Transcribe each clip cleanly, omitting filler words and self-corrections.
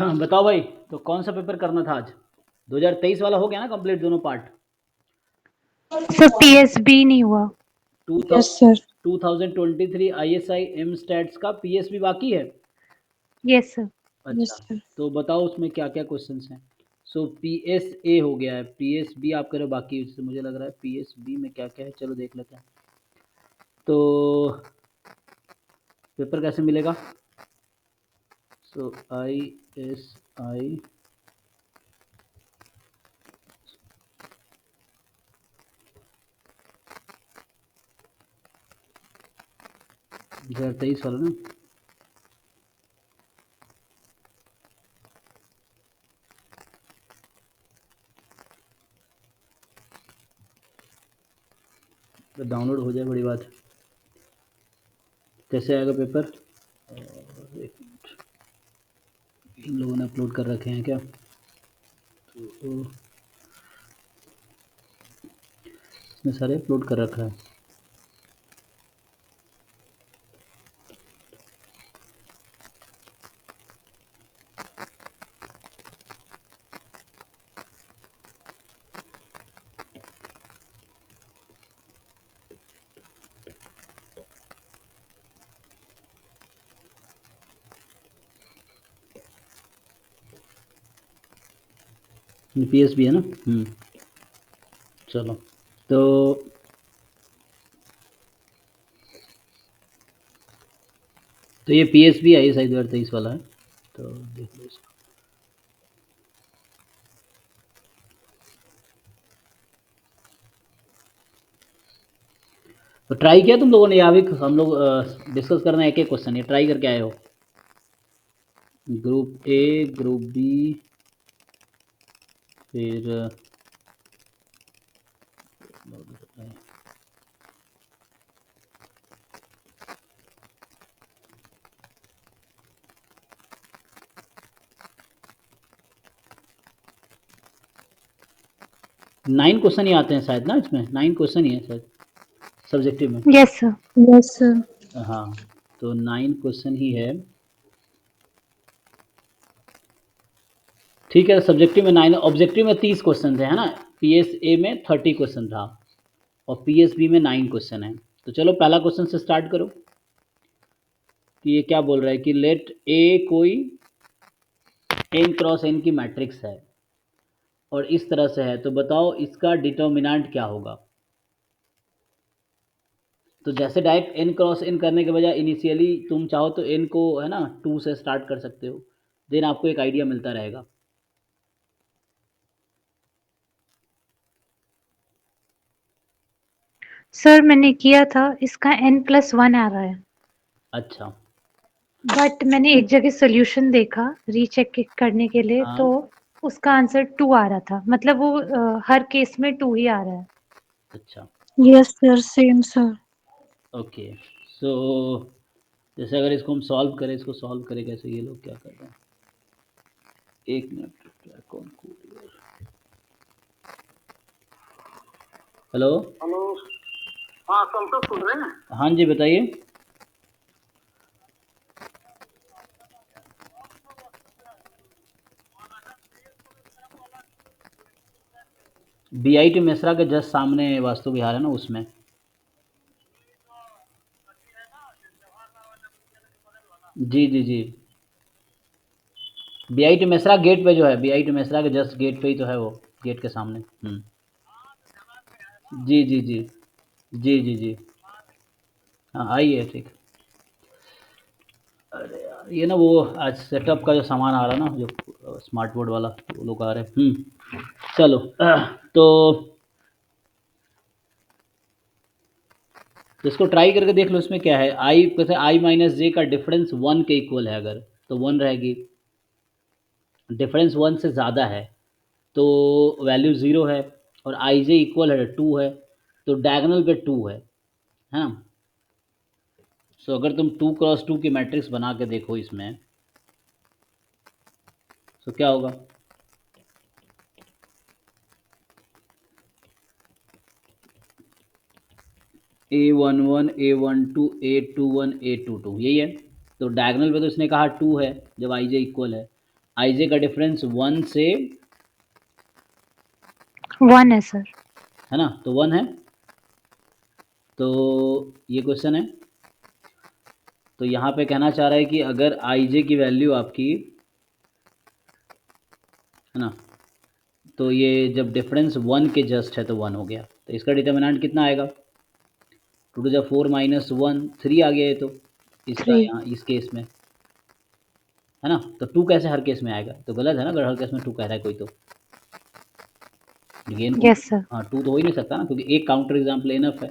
बताओ भाई, तो कौन सा पेपर करना था आज? 2023 वाला हो गया ना कंप्लीट दोनों पार्ट? सर पीएसबी नहीं हुआ। Yes sir. 2023 ISI M stats का पीएसबी बाकी है? Yes sir. यस अच्छा, सर। तो बताओ उसमें क्या क्या क्वेश्चंस हैं। सो पीएसए हो गया है, पीएसबी आप करो बाकी, उससे मुझे लग रहा है पीएसबी में क्या क्या है, चलो देख लेते हैं। तो पेपर कैसे मिलेगा? सो आईएसआई 2023 वाला ना। तो डाउनलोड हो जाए बड़ी बात। कैसे आएगा पेपर? एक मिनट, इन लोगों ने अपलोड कर रखे हैं क्या? तो इसने सारे अपलोड कर रखा है। पीएसबी है ना? चलो, तो ये पीएसबी आई शायद 2023 वाला है, तो देख लो इसको। तो ट्राई किया तुम लोगों ने, या भी हम लोग डिस्कस करना है एक एक क्वेश्चन? ये ट्राई करके आए हो? ग्रुप ए, ग्रुप बी, फिर 9 क्वेश्चन ही आते हैं शायद ना इसमें, 9 क्वेश्चन ही है शायद सब्जेक्टिव में। Yes sir. Yes sir. हाँ, तो 9 क्वेश्चन ही है। ठीक है, सब्जेक्टिव में 9, ऑब्जेक्टिव में 30 क्वेश्चन थे, है ना? पीएसए में 30 क्वेश्चन था और पीएसबी में 9 क्वेश्चन है। तो चलो पहला क्वेश्चन से स्टार्ट करो कि ये क्या बोल रहा है कि लेट ए कोई n क्रॉस n की मैट्रिक्स है और इस तरह से है, तो बताओ इसका डिटर्मिनेंट क्या होगा। तो जैसे डायरेक्ट n क्रॉस n करने के बजाय इनिशियली तुम चाहो तो n को, है ना, 2 से स्टार्ट कर सकते हो, देन आपको एक आइडिया मिलता रहेगा। सर मैंने किया था, इसका n+1 आ रहा है, अच्छा, बट मैंने एक जगह सोल्यूशन देखा रीचेक करने के लिए, हाँ, तो उसका आंसर 2 आ रहा था। मतलब वो हर केस में 2 ही आ रहा है। अच्छा, yes sir, same sir. Okay. So जैसे अगर इसको हम सॉल्व करें, इसको सॉल्व करें कैसे, ये लोग क्या कर रहे हैं, एक मिनट, कौन हेलो हेलो, हाँ संतोष सुन रहे हैं? हाँ जी बताइए। बीआईटी मिश्रा के जस्ट सामने वास्तु विहार है ना, उसमें। जी जी जी, बीआईटी मिश्रा गेट पे जो है, बीआईटी मिश्रा के जस्ट गेट पे ही तो है वो, गेट के सामने। जी जी जी जी जी जी, हाँ आइए, ठीक। अरे यार, ये ना वो आज सेटअप का जो सामान आ रहा है ना, जो स्मार्ट बोर्ड वाला, वो लोग आ रहे हैं। चलो तो इसको ट्राई करके देख लो, इसमें क्या है। आई कैसे, आई माइनस जे का डिफरेंस 1 के इक्वल है अगर, तो 1 रहेगी। डिफरेंस 1 से ज़्यादा है तो वैल्यू 0 है, और आई जे इक्वल है 2 है, तो डायगोनल पे 2 है ना? सो अगर तुम 2 क्रॉस 2 की मैट्रिक्स बना के देखो इसमें, तो क्या होगा? A11 A12 A21 A22, यही है। तो डायगोनल पे तो इसने कहा 2 है जब आई जे इक्वल है, आई जे का डिफरेंस 1 से 1 है सर। है ना, तो 1 है, तो ये क्वेश्चन है। तो यहाँ पे कहना चाह रहा है कि अगर आई जे की वैल्यू आपकी, है ना, तो ये जब डिफरेंस 1 के जस्ट है तो 1 हो गया, तो इसका डिटर्मिनेंट कितना आएगा, 2 टू द 4 माइनस 1, 3 आ गया ये तो इसका 3। यहाँ इस केस में, है ना। तो 2 कैसे हर केस में आएगा, तो गलत है ना, अगर हर केस में 2 कह रहा है कोई तो गेन को, यस सर। हाँ 2 तो हो ही नहीं सकता ना, क्योंकि एक काउंटर एग्जाम्पल इनफ है।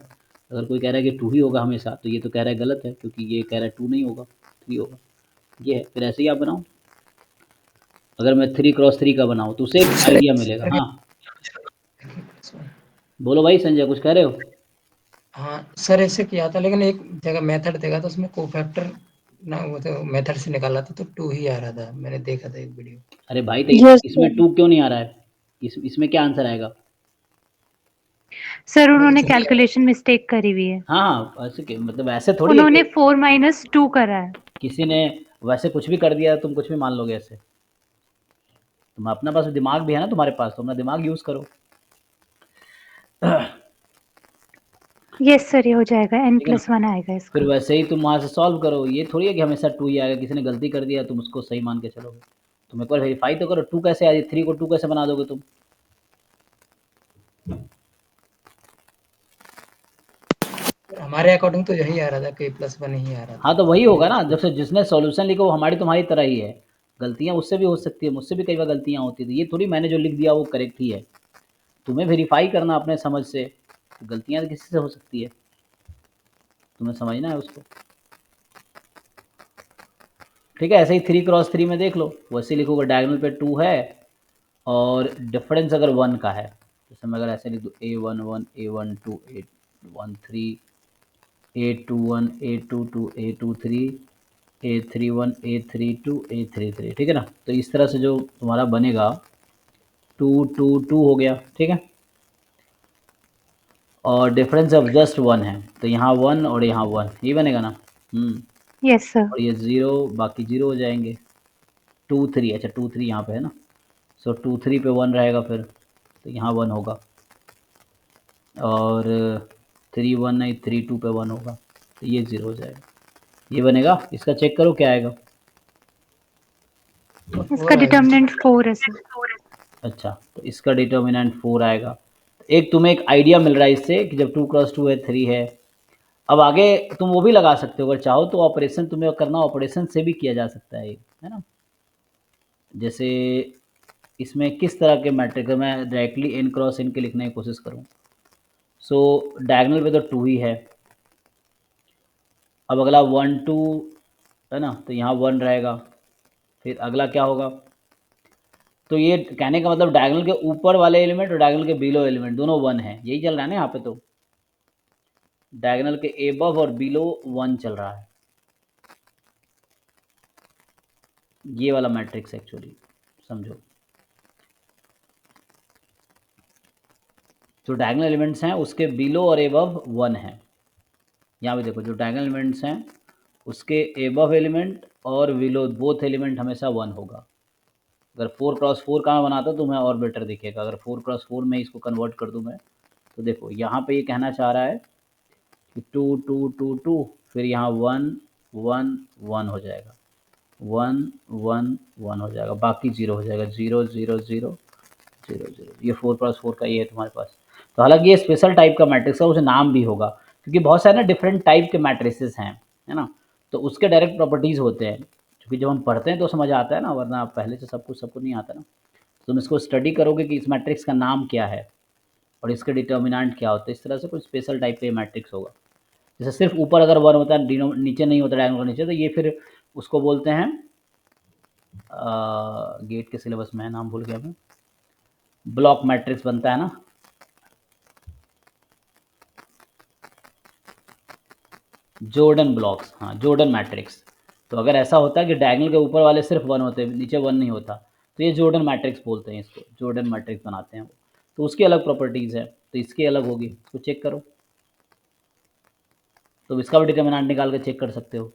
अगर कोई कह रहा है कि 2 ही होगा हमेशा, तो ये तो कह रहा है गलत है, क्योंकि ये कह रहा है 2 नहीं होगा, 3 होगा, ये है। फिर ऐसे ही आप बनाओ, अगर मैं 3x3 का बनाऊँ तो उसे एक आइडिया मिलेगा। हाँ बोलो भाई, संजय कुछ कह रहे हो। हाँ सर, ऐसे किया था, लेकिन एक जगह मेथड देखा था, उसमें कोफैक्टर ना, वो तो मेथड से निकाला था तो 2 ही आ रहा था, मैंने देखा था एक वीडियो। अरे भाई तो Yes, इसमें sir. 2 क्यों नहीं आ रहा है, इसमें क्या आंसर आएगा। सर उन्होंने जो भी कैलकुलेशन मिस्टेक करी हुई है। हाँ हाँ, ऐसे मतलब ऐसे थोड़ी है उन्होंने कि 4 माइनस 2 करा है। किसी ने वैसे कुछ भी कर दिया, तुम कुछ भी मान लोगे ऐसे। तुम अपना पास दिमाग भी है ना तुम्हारे पास, तो अपना दिमाग यूज करो। यस सर, ये हो जाएगा, ठीक है ना, n+1 आएगा फिर इसका। वैसे ही तुम वहाँ से सॉल्व करो। ये थोड़ी है कि हमेशा 2 ही आएगा, किसी ने गलती कर दिया तुम उसको सही मान के चलोगे। तुम एक बार वेरीफाई तो करो, 2 कैसे आ, 3 को 2 कैसे बना दोगे तुम। हमारे अकॉर्डिंग तो यही आ रहा था कि +1 ही आ रहा था। हाँ तो वही होगा ना, जब से जिसने सॉल्यूशन लिखा वो हमारी तुम्हारी तरह ही है। गलतियाँ उससे भी हो सकती है, मुझसे भी कई बार गलतियाँ होती थी। ये थोड़ी मैंने जो लिख दिया वो करेक्ट ही है, तुम्हें वेरीफाई करना अपने समझ से। गलतियाँ तो किसी से हो सकती है, तुम्हें समझना है उसको। ठीक है, ऐसे ही 3x3 में देख लो, वैसे ही लिखोगे, डायगोनल पे 2 है और डिफरेंस अगर 1 का है, जैसे मैं अगर ऐसे लिख दूँ A11 A12 A13 A21 A22 A23 A31 A32 A33, ठीक है ना। तो इस तरह से जो तुम्हारा बनेगा 2 2 2 हो गया, ठीक है। और डिफरेंस ऑफ जस्ट 1 है, तो यहाँ 1 और यहाँ 1 ये बनेगा ना। Yes sir. और ये 0 बाकी 0 हो जाएंगे। 2 3, अच्छा 2 3 यहाँ पे है ना, सो 2 3 पे 1 रहेगा फिर, तो यहाँ 1 होगा। और 3 1 नहीं, 3 2 पे 1 होगा, तो ये 0 हो जाएगा, ये बनेगा। इसका चेक करो क्या आएगा। इसका डिटर्मिनेंट 4 है सर। अच्छा, तो इसका डिटर्मिनेंट 4 आएगा। एक तुम्हें एक आइडिया मिल रहा है इससे कि जब 2x2 है 3 है। अब आगे तुम वो भी लगा सकते हो, अगर चाहो तो ऑपरेशन तुम्हें करना, ऑपरेशन से भी किया जा सकता है ना। जैसे इसमें किस तरह के मैट्रिक्स, मैं डायरेक्टली n क्रॉस n के लिखने की कोशिश करूँ। सो डायगोनल पे तो 2 ही है। अब अगला 1 2 है ना, तो यहाँ 1 रहेगा। फिर अगला क्या होगा, तो ये कहने का मतलब डायगोनल के ऊपर वाले एलिमेंट और डायगोनल के बिलो एलिमेंट दोनों 1 है, यही चल रहा है ना यहाँ पे। तो डायगोनल के एबव और बिलो 1 चल रहा है, ये वाला मैट्रिक्स एक्चुअली समझो। जो डायगोनल एलिमेंट्स हैं उसके बिलो और एबव 1 है। यहाँ पे देखो, जो डायगोनल एलिमेंट्स हैं उसके एबव एलिमेंट और बिलो बोथ एलिमेंट हमेशा 1 होगा। अगर 4x4 का मैं बनाता तो तुम्हें और बेटर दिखेगा। अगर 4x4 में इसको कन्वर्ट कर दूँ मैं, तो देखो यहाँ पे ये कहना चाह रहा है कि 2 2 2 2, फिर यहाँ 1 1 1 हो जाएगा, 1 1 1 हो जाएगा, बाकी 0 हो जाएगा, 0 0 0 0 0। ये 4x4 का ये है तुम्हारे पास। तो हालांकि ये स्पेशल टाइप का मैट्रिक्स है, उसे नाम भी होगा, क्योंकि बहुत सारे ना डिफरेंट टाइप के मैट्रिसेस हैं, है ना। तो उसके डायरेक्ट प्रॉपर्टीज़ होते हैं, क्योंकि जब हम पढ़ते हैं तो समझ आता है ना, वरना पहले से सब कुछ सबको नहीं आता ना। तो तुम इसको स्टडी करोगे कि इस मैट्रिक्स का नाम क्या है और इसके डिटर्मिनेंट क्या होते हैं, इस तरह से कोई स्पेशल टाइप का मैट्रिक्स होगा। जैसे सिर्फ ऊपर अगर 1 होता है, नीचे नहीं होता डायगोनल नीचे, तो ये फिर उसको बोलते हैं, गेट के सिलेबस में है, नाम भूल गया मैं, ब्लॉक मैट्रिक्स बनता है ना। जॉर्डन ब्लॉक्स, हाँ जॉर्डन मैट्रिक्स। तो अगर ऐसा होता है कि डायगोनल के ऊपर वाले सिर्फ 1 होते हैं, नीचे 1 नहीं होता, तो ये जॉर्डन मैट्रिक्स बोलते हैं, इसको जॉर्डन मैट्रिक्स बनाते हैं। तो उसकी अलग प्रॉपर्टीज़ है, तो इसकी अलग होगी, तो चेक करो। तो इसका भी डिटर्मिनेंट निकाल के चेक कर सकते हो।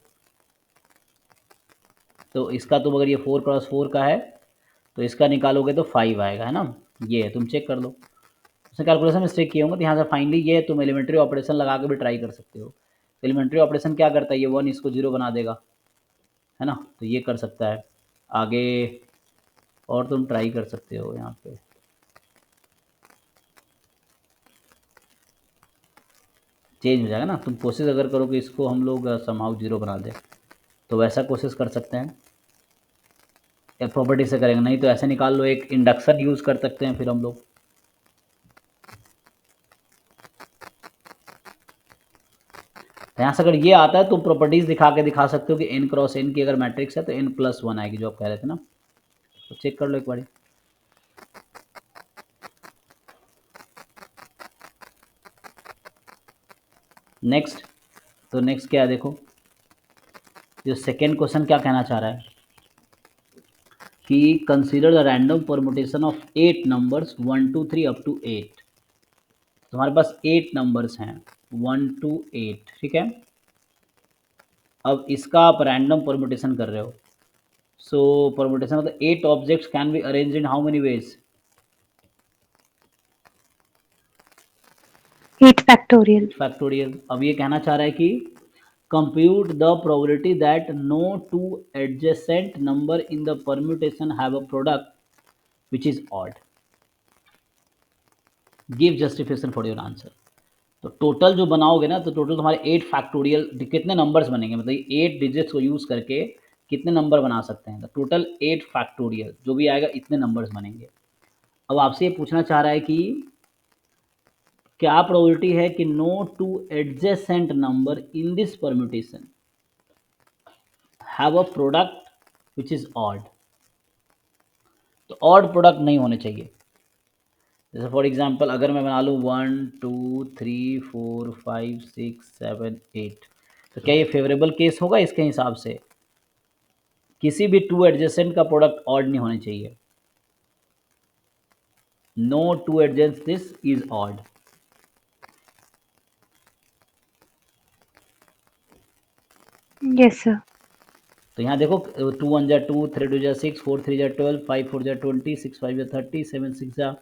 तो इसका तुम अगर ये 4x4 का है तो इसका निकालोगे तो 5 आएगा, है ना। ये है, तुम चेक कर लो, उसने कैलकुलेशन मिस्टेक किए होंगे, तो यहाँ से फाइनली ये है, तुम एलिमेंट्री ऑपरेशन लगा के भी ट्राई कर सकते हो। एलिमेंट्री ऑपरेशन क्या करता है, ये 1 इसको 0 बना देगा, है ना, तो ये कर सकता है आगे। और तुम ट्राई कर सकते हो यहाँ पे, चेंज हो जाएगा ना। तुम कोशिश अगर करो कि इसको हम लोग समहाउ 0 बना दें, तो वैसा कोशिश कर सकते हैं, या प्रॉपर्टी से करेंगे, नहीं तो ऐसे निकाल लो, एक इंडक्शन यूज़ कर सकते हैं फिर हम लोग। यहाँ से अगर ये आता है तो प्रॉपर्टीज दिखा के दिखा सकते हो कि n क्रॉस n की अगर मैट्रिक्स है तो n+1 आएगी, जो आप कह रहे थे ना, तो चेक कर लो एक बार। नेक्स्ट, तो नेक्स्ट क्या है देखो, जो सेकेंड क्वेश्चन क्या कहना चाह रहा है कि consider the random permutation of 8 numbers 1 2 3 up to 8। तुम्हारे पास 8 नंबर्स हैं 1 to 8, ठीक है। अब इसका आप रैंडम परमुटेशन कर रहे हो, so permutation of the 8 objects can be arranged in how many ways? 8 factorial. Factorial. अब ये कहना चाह रहा है कि compute the probability that no two adjacent number in the permutation have a product which is odd. Give justification for your answer. तो total जो बनाओगे ना, तो टोटल तुम्हारे 8 फैक्टोरियल कितने नंबर्स बनेंगे, मतलब 8 डिजिट्स को यूज करके कितने नंबर बना सकते हैं, तो टोटल 8 फैक्टोरियल जो भी आएगा इतने नंबर्स बनेंगे। अब आपसे ये पूछना चाह रहा है कि क्या प्रोबेबिलिटी है कि no two adjacent number in this permutation have a product which is odd. तो ऑड प्रोडक्ट नहीं होने चाहिए। जैसे फॉर एग्जांपल अगर मैं बना लूँ 1 2 3 4 5 6 7 8, तो क्या ये फेवरेबल केस होगा इसके हिसाब से? किसी भी 2 एडजेसेंट का प्रोडक्ट ऑड नहीं होने चाहिए। No 2 adjacent this is odd. Yes sir. तो यहाँ देखो 2 1 जा 2, 3 2 जा 6, 4 3 जा 12, 5 4 जा 20, 6 5 जा 30, 7 6 जा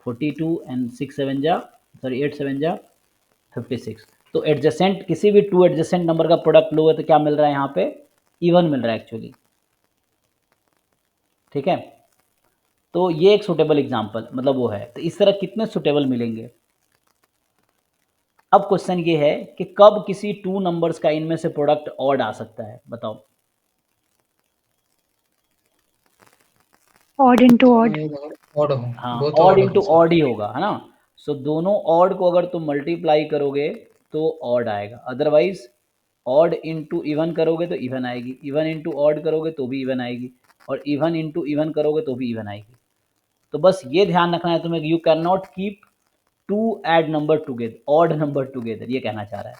42 एंड 6 7 जा 8 7 जा 56। तो एडजेसेंट किसी भी 2 एडजेसेंट नंबर का प्रोडक्ट लो है तो क्या मिल रहा है यहाँ पे? इवन मिल रहा है एक्चुअली, ठीक है। तो ये एक सुटेबल एग्जांपल मतलब वो है। तो इस तरह कितने सुटेबल मिलेंगे? अब क्वेश्चन ये है कि कब किसी 2 नंबर्स का इनमें से प्रोडक्ट ऑड आ सकता है, बताओ। Odd into odd. ऑड हो, हाँ, वो तो ऑड ऑड इंटू हो ऑड ही होगा, है ना। सो दोनों ऑड को अगर तुम मल्टीप्लाई करोगे तो ऑड आएगा, अदरवाइज ऑड इंटू इवन करोगे तो इवन आएगी, इवन इंटू ऑड करोगे तो भी इवन आएगी, और इवन इंटू इवन करोगे तो भी इवन आएगी। तो बस ये ध्यान रखना है तुम्हें, you can not keep two odd number together, odd number together, ये कहना चाह रहा है।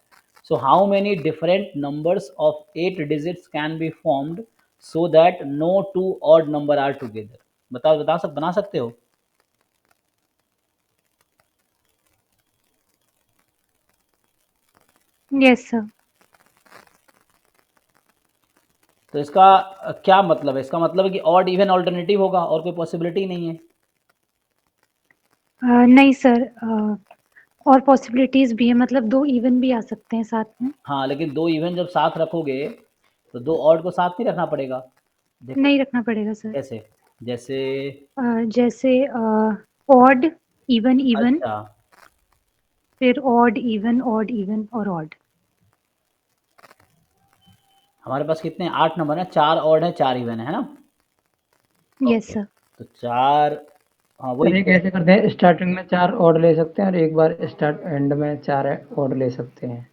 So how many different numbers of 8 digits can be formed so that no two odd number are together? बना सकते हो? Yes sir. तो इसका क्या मतलब है? इसका मतलब है कि ऑड इवन ऑल्टरनेटिव होगा और कोई पॉसिबिलिटी नहीं है। नहीं सर, और पॉसिबिलिटीज भी है, मतलब 2 इवन भी आ सकते हैं साथ में। हाँ, लेकिन 2 इवन जब साथ रखोगे तो 2 ऑड को साथ नहीं रखना पड़ेगा। देखो नहीं रखना पड़ेगा सर। कैसे? जैसे जैसे ऑड इवन इवन, अच्छा, फिर ऑड इवन और ऑड। हमारे पास कितने 8 नंबर है, 4 ऑड है 4 इवन है ना। Yes sir. तो 4, हाँ सर वही एक ऐसे करते हैं, स्टार्टिंग में 4 ऑड ले सकते हैं और एक बार स्टार्ट एंड में 4 ऑड ले सकते हैं।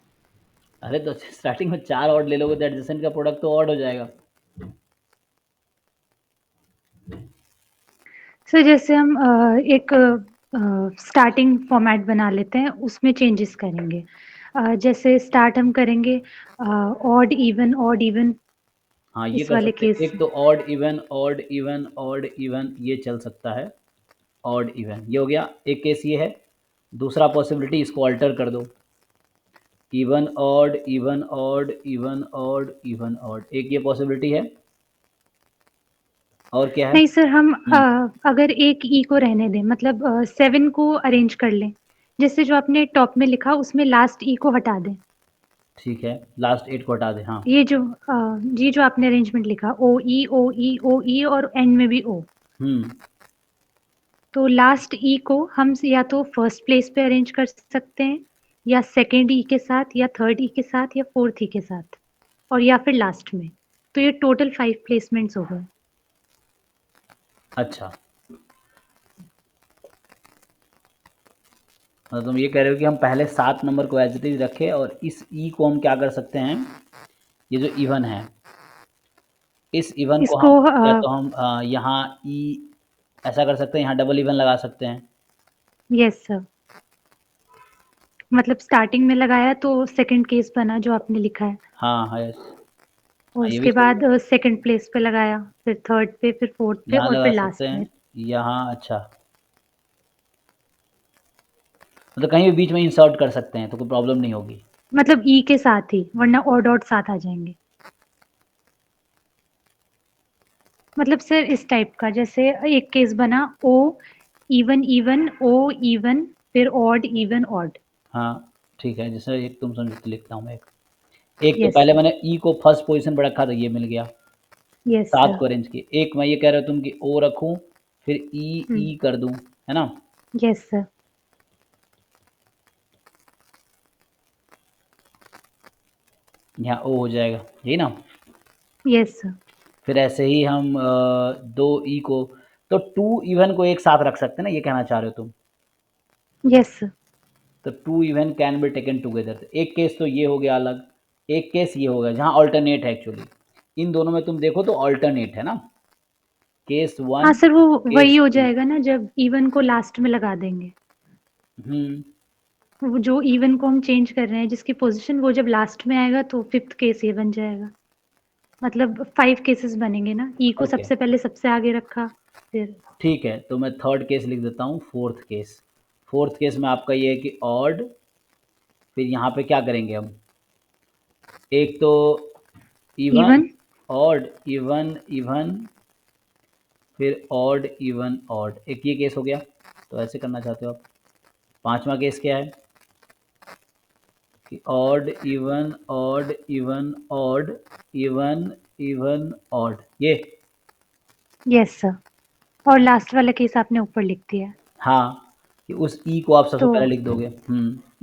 अरे तो स्टार्टिंग में 4 ऑड ले लोगे तो एडजेसेंट का प्रोडक्ट तो ऑड हो जाएगा। सर जैसे हम एक स्टार्टिंग फॉर्मेट बना लेते हैं, उसमें चेंजेस करेंगे। जैसे स्टार्ट हम करेंगे ऑड इवन हाँ, ये इस कर वाले सकते हैं। केस एक तो odd even odd even odd even ये चल सकता है, ऑड इवन ये हो गया एक केस, ये है। दूसरा पॉसिबिलिटी, इसको अल्टर कर दो, even odd even odd even odd even odd, एक ये पॉसिबिलिटी है। और क्या है? नहीं सर, हम अगर एक ई को रहने दें, मतलब 7 को अरेंज कर लें, जैसे जो आपने टॉप में लिखा उसमें लास्ट ई को हटा दें। ठीक है, लास्ट 8 को हटा दें, हाँ। ये जो आपने अरेंजमेंट लिखा ओ ई ओ ई ओ ई और एंड में भी ओ, तो लास्ट ई को हम या तो फर्स्ट प्लेस पे अरेंज कर सकते हैं, या सेकेंड ई के साथ, या थर्ड ई के साथ, या फोर्थ ई के साथ, और या फिर लास्ट में। तो ये टोटल 5 प्लेसमेंट्स हो गए। अच्छा, मतलब तुम ये कह रहे हो कि हम पहले 7 नंबर को एज इट इज रखें और इस ई को हम क्या कर सकते हैं, ये जो इवन है, इस इवन को इसको हम या तो हम यहाँ ई ऐसा कर सकते हैं, यहाँ डबल इवन लगा सकते हैं। यस सर, मतलब स्टार्टिंग में लगाया तो सेकंड केस बना जो आपने लिखा है, हाँ हाँ, यस, और ये भी उसके सही बाद है। सेकंड प्लेस पे लगाया, फिर थर्ड पे, फिर फोर्थ पे, यहाँ और लगा फिर सकते लास्ट हैं, में। यहाँ, अच्छा, मतलब कहीं भी बीच में इंसर्ट कर सकते हैं तो कोई प्रॉब्लम नहीं होगी। मतलब ई के साथ ही, वरना और डॉट साथ आ जाएंगे। मतलब सर इस टाइप का, जैसे एक केस बना ओ इवन इवन ओ इवन, फिर ऑड इवन ऑड। हाँ ठीक है, जैसे एक तुम समझो तो लिखता हूँ मैं एक तो यस पहले सर, मैंने ई को फर्स्ट पोजीशन पे रखा था, ये मिल गया, यस 7 सर। को अरेंज किए। एक मैं ये कह रहा तुम कि ओ रखूँ, फिर ई ई कर दूँ, है ना? यस सर, यहाँ ओ हो जाएगा, यही ना? यस सर, फिर ऐसे ही हम 2 ई को, तो 2 इवन को एक साथ रख सकते हैं ना, ये कहना चाह रहे हो तुम? Yes sir. तो 2 even can be taken together. एक केस तो ये हो गया अलग, एक केस ये हो गया जहाँ अल्टरनेट है एक्चुअली। इन दोनों में तुम देखो तो अल्टरनेट है ना, केस 1, हाँ सर, वो वही केस हो 2। जाएगा ना जब इवन को लास्ट में लगा देंगे। हम्म, वो जो इवन को हम चेंज कर रहे हैं जिसकी पोजीशन, वो जब लास्ट में आएगा तो फिफ्थ केस ये बन जाएगा। मतलब 5 केसेस बनेंगे ना, ई को ओके, सबसे पहले सबसे आगे रखा, फिर। ठीक है, तो मैं थर्ड केस लिख देता हूँ, फोर्थ केस। फोर्थ केस में आपका ये है कि ऑड, फिर यहाँ पे क्या करेंगे हम, एक तो even, even. Odd, even even, फिर ऑड इवन ऑड, एक ये केस हो गया। तो ऐसे करना चाहते हो आप? पांचवा केस क्या है कि odd even odd even odd, even even odd, ये। यस सर, और लास्ट वाला केस आपने ऊपर लिख दिया है। हाँ, कि उस ई को आप सबसे तो पहले लिख दोगे।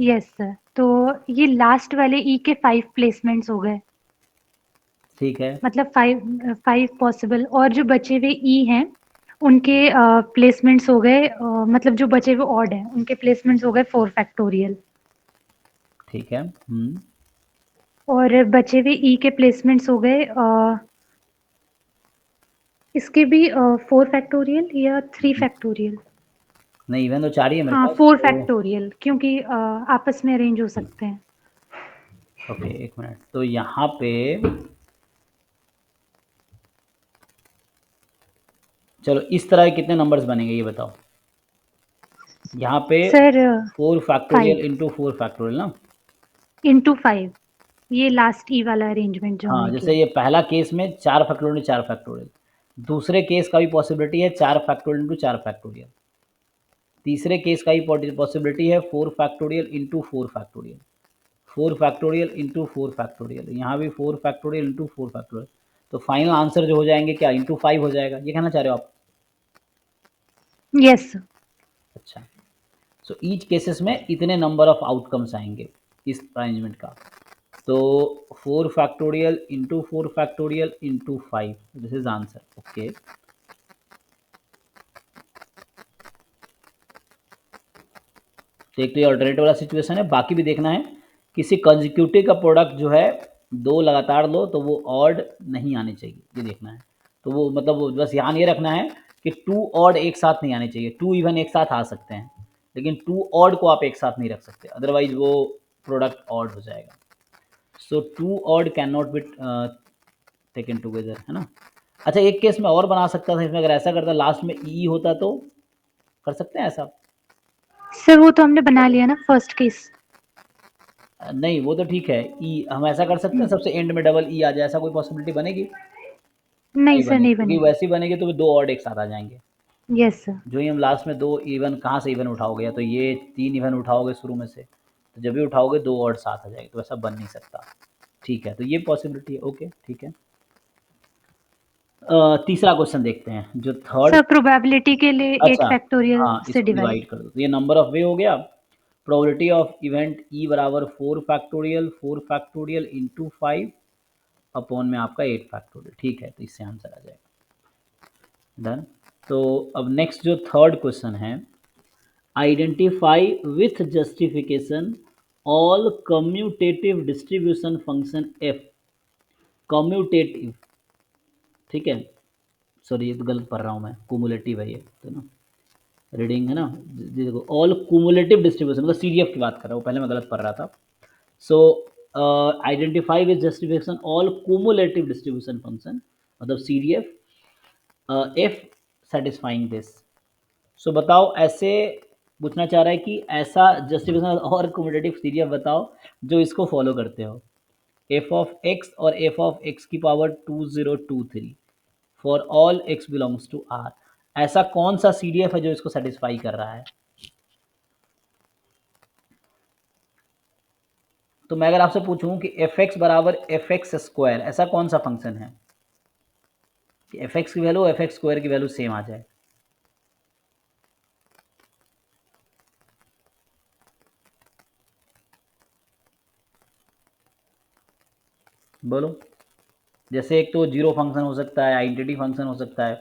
यस सर, तो ये लास्ट वाले ई के 5 प्लेसमेंट्स हो गए। ठीक है, मतलब 5 पॉसिबल, और जो बचे हुए ई हैं उनके प्लेसमेंट्स हो गए, मतलब जो बचे हुए ऑड हैं उनके प्लेसमेंट्स हो गए 4 फैक्टोरियल, ठीक है, और बचे हुए ई के प्लेसमेंट्स हो गए इसके भी 4 फैक्टोरियल या 3 फैक्टोरियल। नहीं इवन तो 4 ही है मेरे हाँ, पास 4 तो। फैक्टोरियल, क्योंकि आपस में अरेंज हो सकते हैं। ओके, एक मिनट, तो यहाँ पे चलो इस तरह के कितने नंबर्स बनेंगे ये बताओ। यहाँ पे सर 4 फैक्टोरियल 5 इंटू 4 फैक्टोरियल ना। इंटू 5, ये लास्ट ई वाला अरेंजमेंट जो हाँ, हमने जैसे किया। ये पहला केस में 4 फैक्टोरियल 4 फैक्टोरियल, दूसरे केस का भी पॉसिबिलिटी है 4 फैक्टोरियल इंटू 4 फैक्टोरियल, तीसरे केस का भी पॉसिबिलिटी है 4 factorial into 4 factorial, 4 factorial into 4 factorial, यहाँ भी 4 फैक्टोरियल इंटू 4 फैक्टोरियल। तो फाइनल आंसर जो हो जाएंगे क्या, इंटू 5 हो जाएगा, ये कहना चाह रहे हो आप? यस। अच्छा, सो ईच केसेस में इतने नंबर ऑफ आउटकम्स आएंगे इस अरेंजमेंट का। तो 4 factorial into 4 factorial into 5, this is answer. Okay, तो एक तो ये अल्टरनेटिव वाला सिचुएशन है, बाकी भी देखना है किसी कंजिक्यूटिव का प्रोडक्ट जो है 2 लगातार लो तो वो ऑड नहीं आने चाहिए, ये देखना है। तो वो मतलब वो बस ध्यान ये रखना है कि 2 ऑड एक साथ नहीं आने चाहिए, 2 इवन एक साथ आ सकते हैं लेकिन 2 ऑड को आप एक साथ नहीं रख सकते, अदरवाइज वो प्रोडक्ट ऑड हो जाएगा। सो 2 odd can not be taken together, है ना? अच्छा, एक केस में और बना सकता था इसमें, अगर ऐसा करता लास्ट में ई होता तो कर सकते हैं ऐसा? सर वो तो हमने बना लिया ना फर्स्ट केस। नहीं वो तो ठीक है, ई हम ऐसा कर सकते हैं सबसे एंड में डबल ई आ जाए, ऐसा कोई पॉसिबिलिटी बनेगी? नहीं सर, नहीं क्योंकि बनेगी। वैसे ही बनेगी तो 2 ऑड एक साथ आ जाएंगे। Yes sir. जो ही हम लास्ट में 2 इवन कहाँ से इवन उठाओगे, या तो ये 3 इवन उठाओगे शुरू में से, तो जब भी उठाओगे 2 और साथ आ जाएगी, तो ऐसा बन नहीं सकता। ठीक है, तो ये पॉसिबिलिटी है। ओके ठीक है। तीसरा क्वेश्चन देखते हैं जो थर्ड। सर प्रोबेबिलिटी के लिए 8 अच्छा, फैक्टोरियल हाँ से इसको डिवाइड। डिवाइड कर दो, तो ये नंबर ऑफ वे हो गया। प्रोबेबिलिटी ऑफ इवेंट ई बराबर 4 फैक्टोरियल इंटू 5 अपॉन में आपका 8 फैक्टोरियल। ठीक है, तो इससे आंसर आ जाएगा। डन। तो अब नेक्स्ट जो थर्ड क्वेश्चन है, identify with justification all commutative distribution function F. Commutative, ठीक है, सॉरी ये तो गलत पढ़ रहा हूँ मैं, कुमुलेटिव है ये तो ना, रीडिंग है ना। देखो ऑल कुमुलेटिव डिस्ट्रीब्यूशन, मतलब सीडीएफ की बात कर रहा हूँ, पहले मैं गलत पढ़ रहा था। सो identify with justification all cumulative distribution function, मतलब सीडीएफ इफ सेटिस्फाइंग दिस। सो बताओ, ऐसे पूछना चाह रहा है कि ऐसा जस्टिफिकेशन और कुमुलेटिव सीडीएफ बताओ जो इसको फॉलो करते हो, एफ ऑफ एक्स और एफ ऑफ एक्स की power 2023 for all X belongs to R. ऐसा कौन सा सीडीएफ है जो इसको सेटिस्फाई कर रहा है? तो मैं अगर आपसे पूछूं कि एफ एक्स बराबर एफ एक्स स्क्वायर, ऐसा कौन सा फंक्शन है कि एफ एक्स की वैल्यू एफ एक्स स्क्वायर की वैल्यू सेम आ जाए? बोलो। जैसे एक तो जीरो फंक्शन हो सकता है, आइडेंटिटी फंक्शन हो सकता है,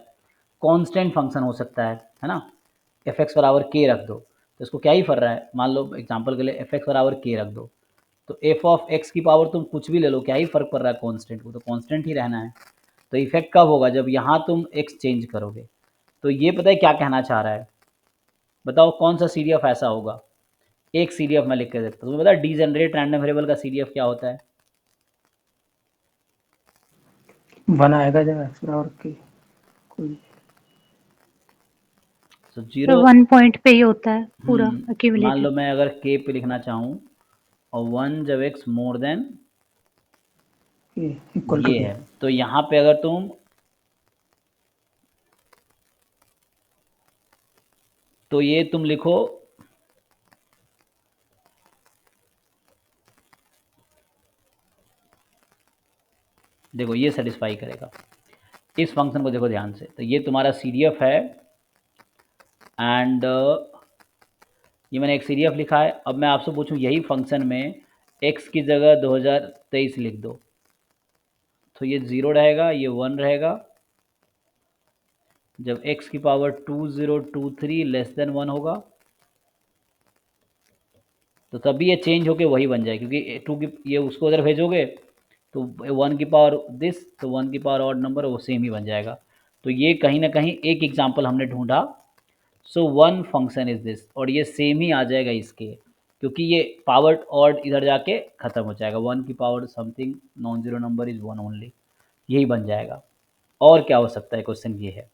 कांस्टेंट फंक्शन हो सकता है ना। एफ एक्स बराबर के रख दो, तो इसको क्या ही फर रहा है, मान लो एग्जांपल के लिए एफ एक्स बराबर के रख दो, तो एफ ऑफ एक्स की पावर तुम कुछ भी ले लो, क्या ही फर्क पड़ रहा है, कांस्टेंट को तो कांस्टेंट ही रहना है। तो इफेक्ट कब होगा? जब यहाँ तुम एक्स चेंज करोगे। तो ये पता है क्या कहना चाह रहा है? बताओ कौन सा सीडीएफ ऐसा होगा? एक सीडीएफ मैं लिख के देता हूँ, तुम्हें पता है डीजेनरेट रैंडम वेरिएबल का सीडीएफ क्या होता है? 1 आएगा जब एक्स बराबर के कोई। तो तो जीरो 1 पॉइंट पे ही होता है पूरा मान लो एक्यूमुलेटिव। मैं अगर के पे लिखना चाहूँ और 1 जब X more than equal to ये के। है, तो यहाँ पे अगर तुम, तो ये तुम लिखो देखो ये सेटिस्फाई करेगा। इस फंक्शन को देखो ध्यान से, तो ये तुम्हारा सीडीएफ है एंड ये मैंने एक सीडीएफ लिखा है। अब मैं आपसे पूछूं यही फंक्शन में x की जगह 2023 लिख दो, तो ये 0 रहेगा, ये 1 रहेगा। जब x की पावर 2023 लेस देन 1 होगा, तो तभी ये चेंज होके वही बन जाए, क्योंकि टू की ये उसको उधर भेजोगे तो 1 की पावर दिस, तो 1 की पावर ऑड नंबर वो सेम ही बन जाएगा। तो ये कहीं ना कहीं एक एग्जाम्पल हमने ढूंढा। सो 1 फंक्शन इज दिस, और ये सेम ही आ जाएगा इसके, क्योंकि ये पावर ऑड इधर जाके खत्म हो जाएगा। 1 की power something non zero number is 1 only, यही बन जाएगा। और क्या हो सकता है? क्वेश्चन ये है।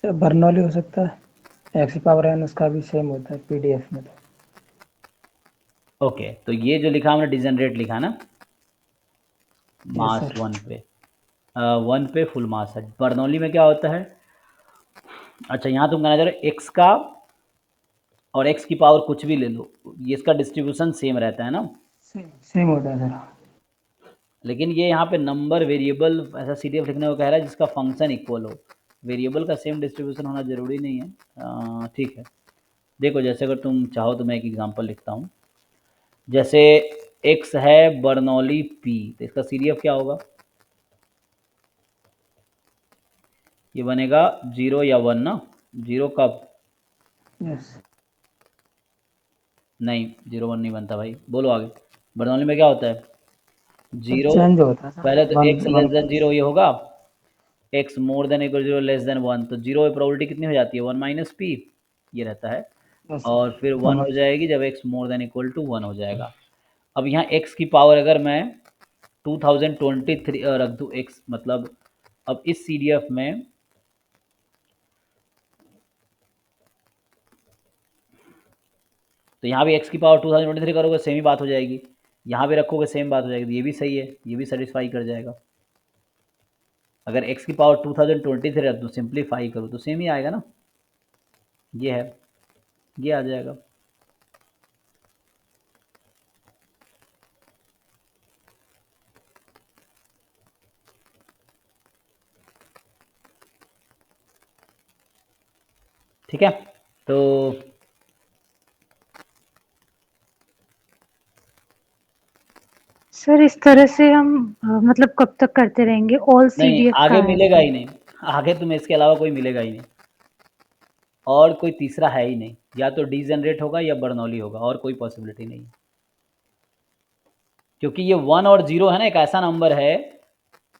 सर बर्नौली हो सकता है, एक्स पावर एन उसका भी सेम होता है पीडीएफ में। तो ओके, तो ये जो लिखा हमने डिजेनरेट लिखा ना, मास सर 1 पे 1 पे फुल मास है। बर्नौली में क्या होता है? अच्छा, यहाँ तुम कहना चाह रहे हो एक्स का और एक्स की पावर कुछ भी ले लो, ये इसका डिस्ट्रीब्यूशन सेम रहता है ना। सेम होता है सर। लेकिन ये यहाँ पे नंबर वेरिएबल ऐसा सीडीएफ लिखने को कह रहा है जिसका फंक्शन इक्वल हो। वेरिएबल का सेम डिस्ट्रीब्यूशन होना ज़रूरी नहीं है। ठीक है, देखो जैसे अगर तुम चाहो तो मैं एक एग्जांपल लिखता हूँ। जैसे x है बर्नौली p, तो इसका सीडीएफ क्या होगा? ये बनेगा 0 या 1 ना। 0 कब? यस नहीं, 0 1 नहीं बनता भाई, बोलो आगे। बर्नौली में क्या होता है? सर 0 चेंज होता है सर। पहले तो one x less one than 0 ये होगा, x more than equal 0 less than 1, तो 0 की प्रोबेबिलिटी कितनी हो जाती है? 1 माइनस p, ये रहता है। यस और फिर 1 वन हो जाएगी जब x more than equal to 1 हो जाएगा। अब यहाँ x की पावर अगर मैं 2023 रख दूँ x, मतलब अब इस सीडीएफ में तो यहाँ भी x की पावर 2023 करोगे सेम ही बात हो जाएगी, यहाँ भी रखोगे सेम बात हो जाएगी, तो ये भी सही है, ये भी सेटिस्फाई कर जाएगा। अगर x की पावर 2023 है तो सिंप्लीफाई करो तो सेम ही आएगा ना, ये है, ये आ जाएगा। ठीक है, तो सर इस तरह से हम मतलब कब तक करते रहेंगे? ऑल नहीं, CDF का आगे है मिलेगा सर। ही नहीं, आगे तुम्हें इसके अलावा कोई मिलेगा ही नहीं, और कोई तीसरा है ही नहीं, या तो डीजनरेट होगा या बर्नौली होगा, और कोई पॉसिबिलिटी नहीं, क्योंकि ये 1 और 0 है ना, एक ऐसा नंबर है,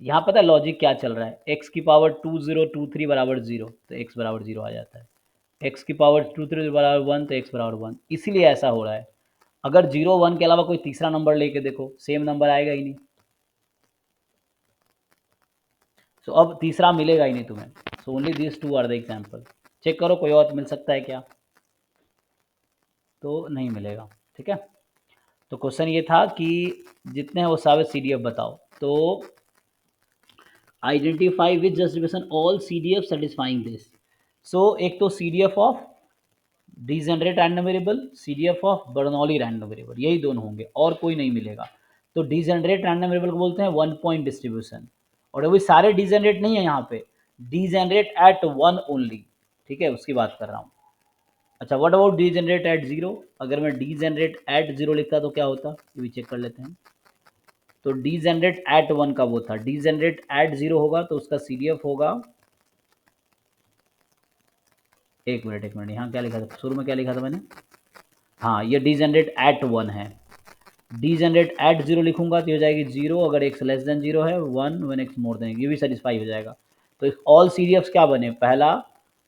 यहाँ पता है लॉजिक क्या चल रहा है, x की पावर 2023 बराबर 0 तो x बराबर 0 आ जाता है, x की पावर 23 बराबर 1 तो x बराबर 1, इसीलिए ऐसा हो रहा है। अगर 0 1 के अलावा कोई तीसरा नंबर लेके देखो, सेम नंबर आएगा ही नहीं, सो अब तीसरा मिलेगा ही नहीं तुम्हें, so only this two are the example. Check करो कोई और मिल सकता है क्या, तो नहीं मिलेगा। ठीक है, तो क्वेश्चन ये था कि जितने हैं वो सारे CDF बताओ, तो identify with justification all CDF satisfying this. So एक तो CDF of degenerate random variable, CDF of Bernoulli random variable, यही दोनों होंगे और कोई नहीं मिलेगा। तो डीजेनरेट रैंडम वेरिएबल को बोलते हैं 1 पॉइंट डिस्ट्रीब्यूशन, और अभी सारे डीजेनरेट नहीं है यहाँ पे, डीजेनरेट एट 1 ओनली। ठीक है, उसकी बात कर रहा हूँ। अच्छा, व्हाट अबाउट डीजेनरेट एट 0? अगर मैं डीजेनरेट एट 0 लिखता तो क्या होता, ये भी चेक कर लेते हैं। तो डीजेनरेट एट 1 का वो था, डीजेनरेट एट 0 होगा तो उसका CDF होगा, एक मिनट, यहाँ क्या लिखा था, शुरू में क्या लिखा था मैंने, हाँ ये डीजेनरेट एट 1 है, डीजेनरेट एट 0 लिखूंगा तो हो जाएगी 0, अगर x लेस देन 0 है 1, वन x मोर देन, ये भी सेटिस्फाई हो जाएगा। तो ऑल CDFs क्या बने, पहला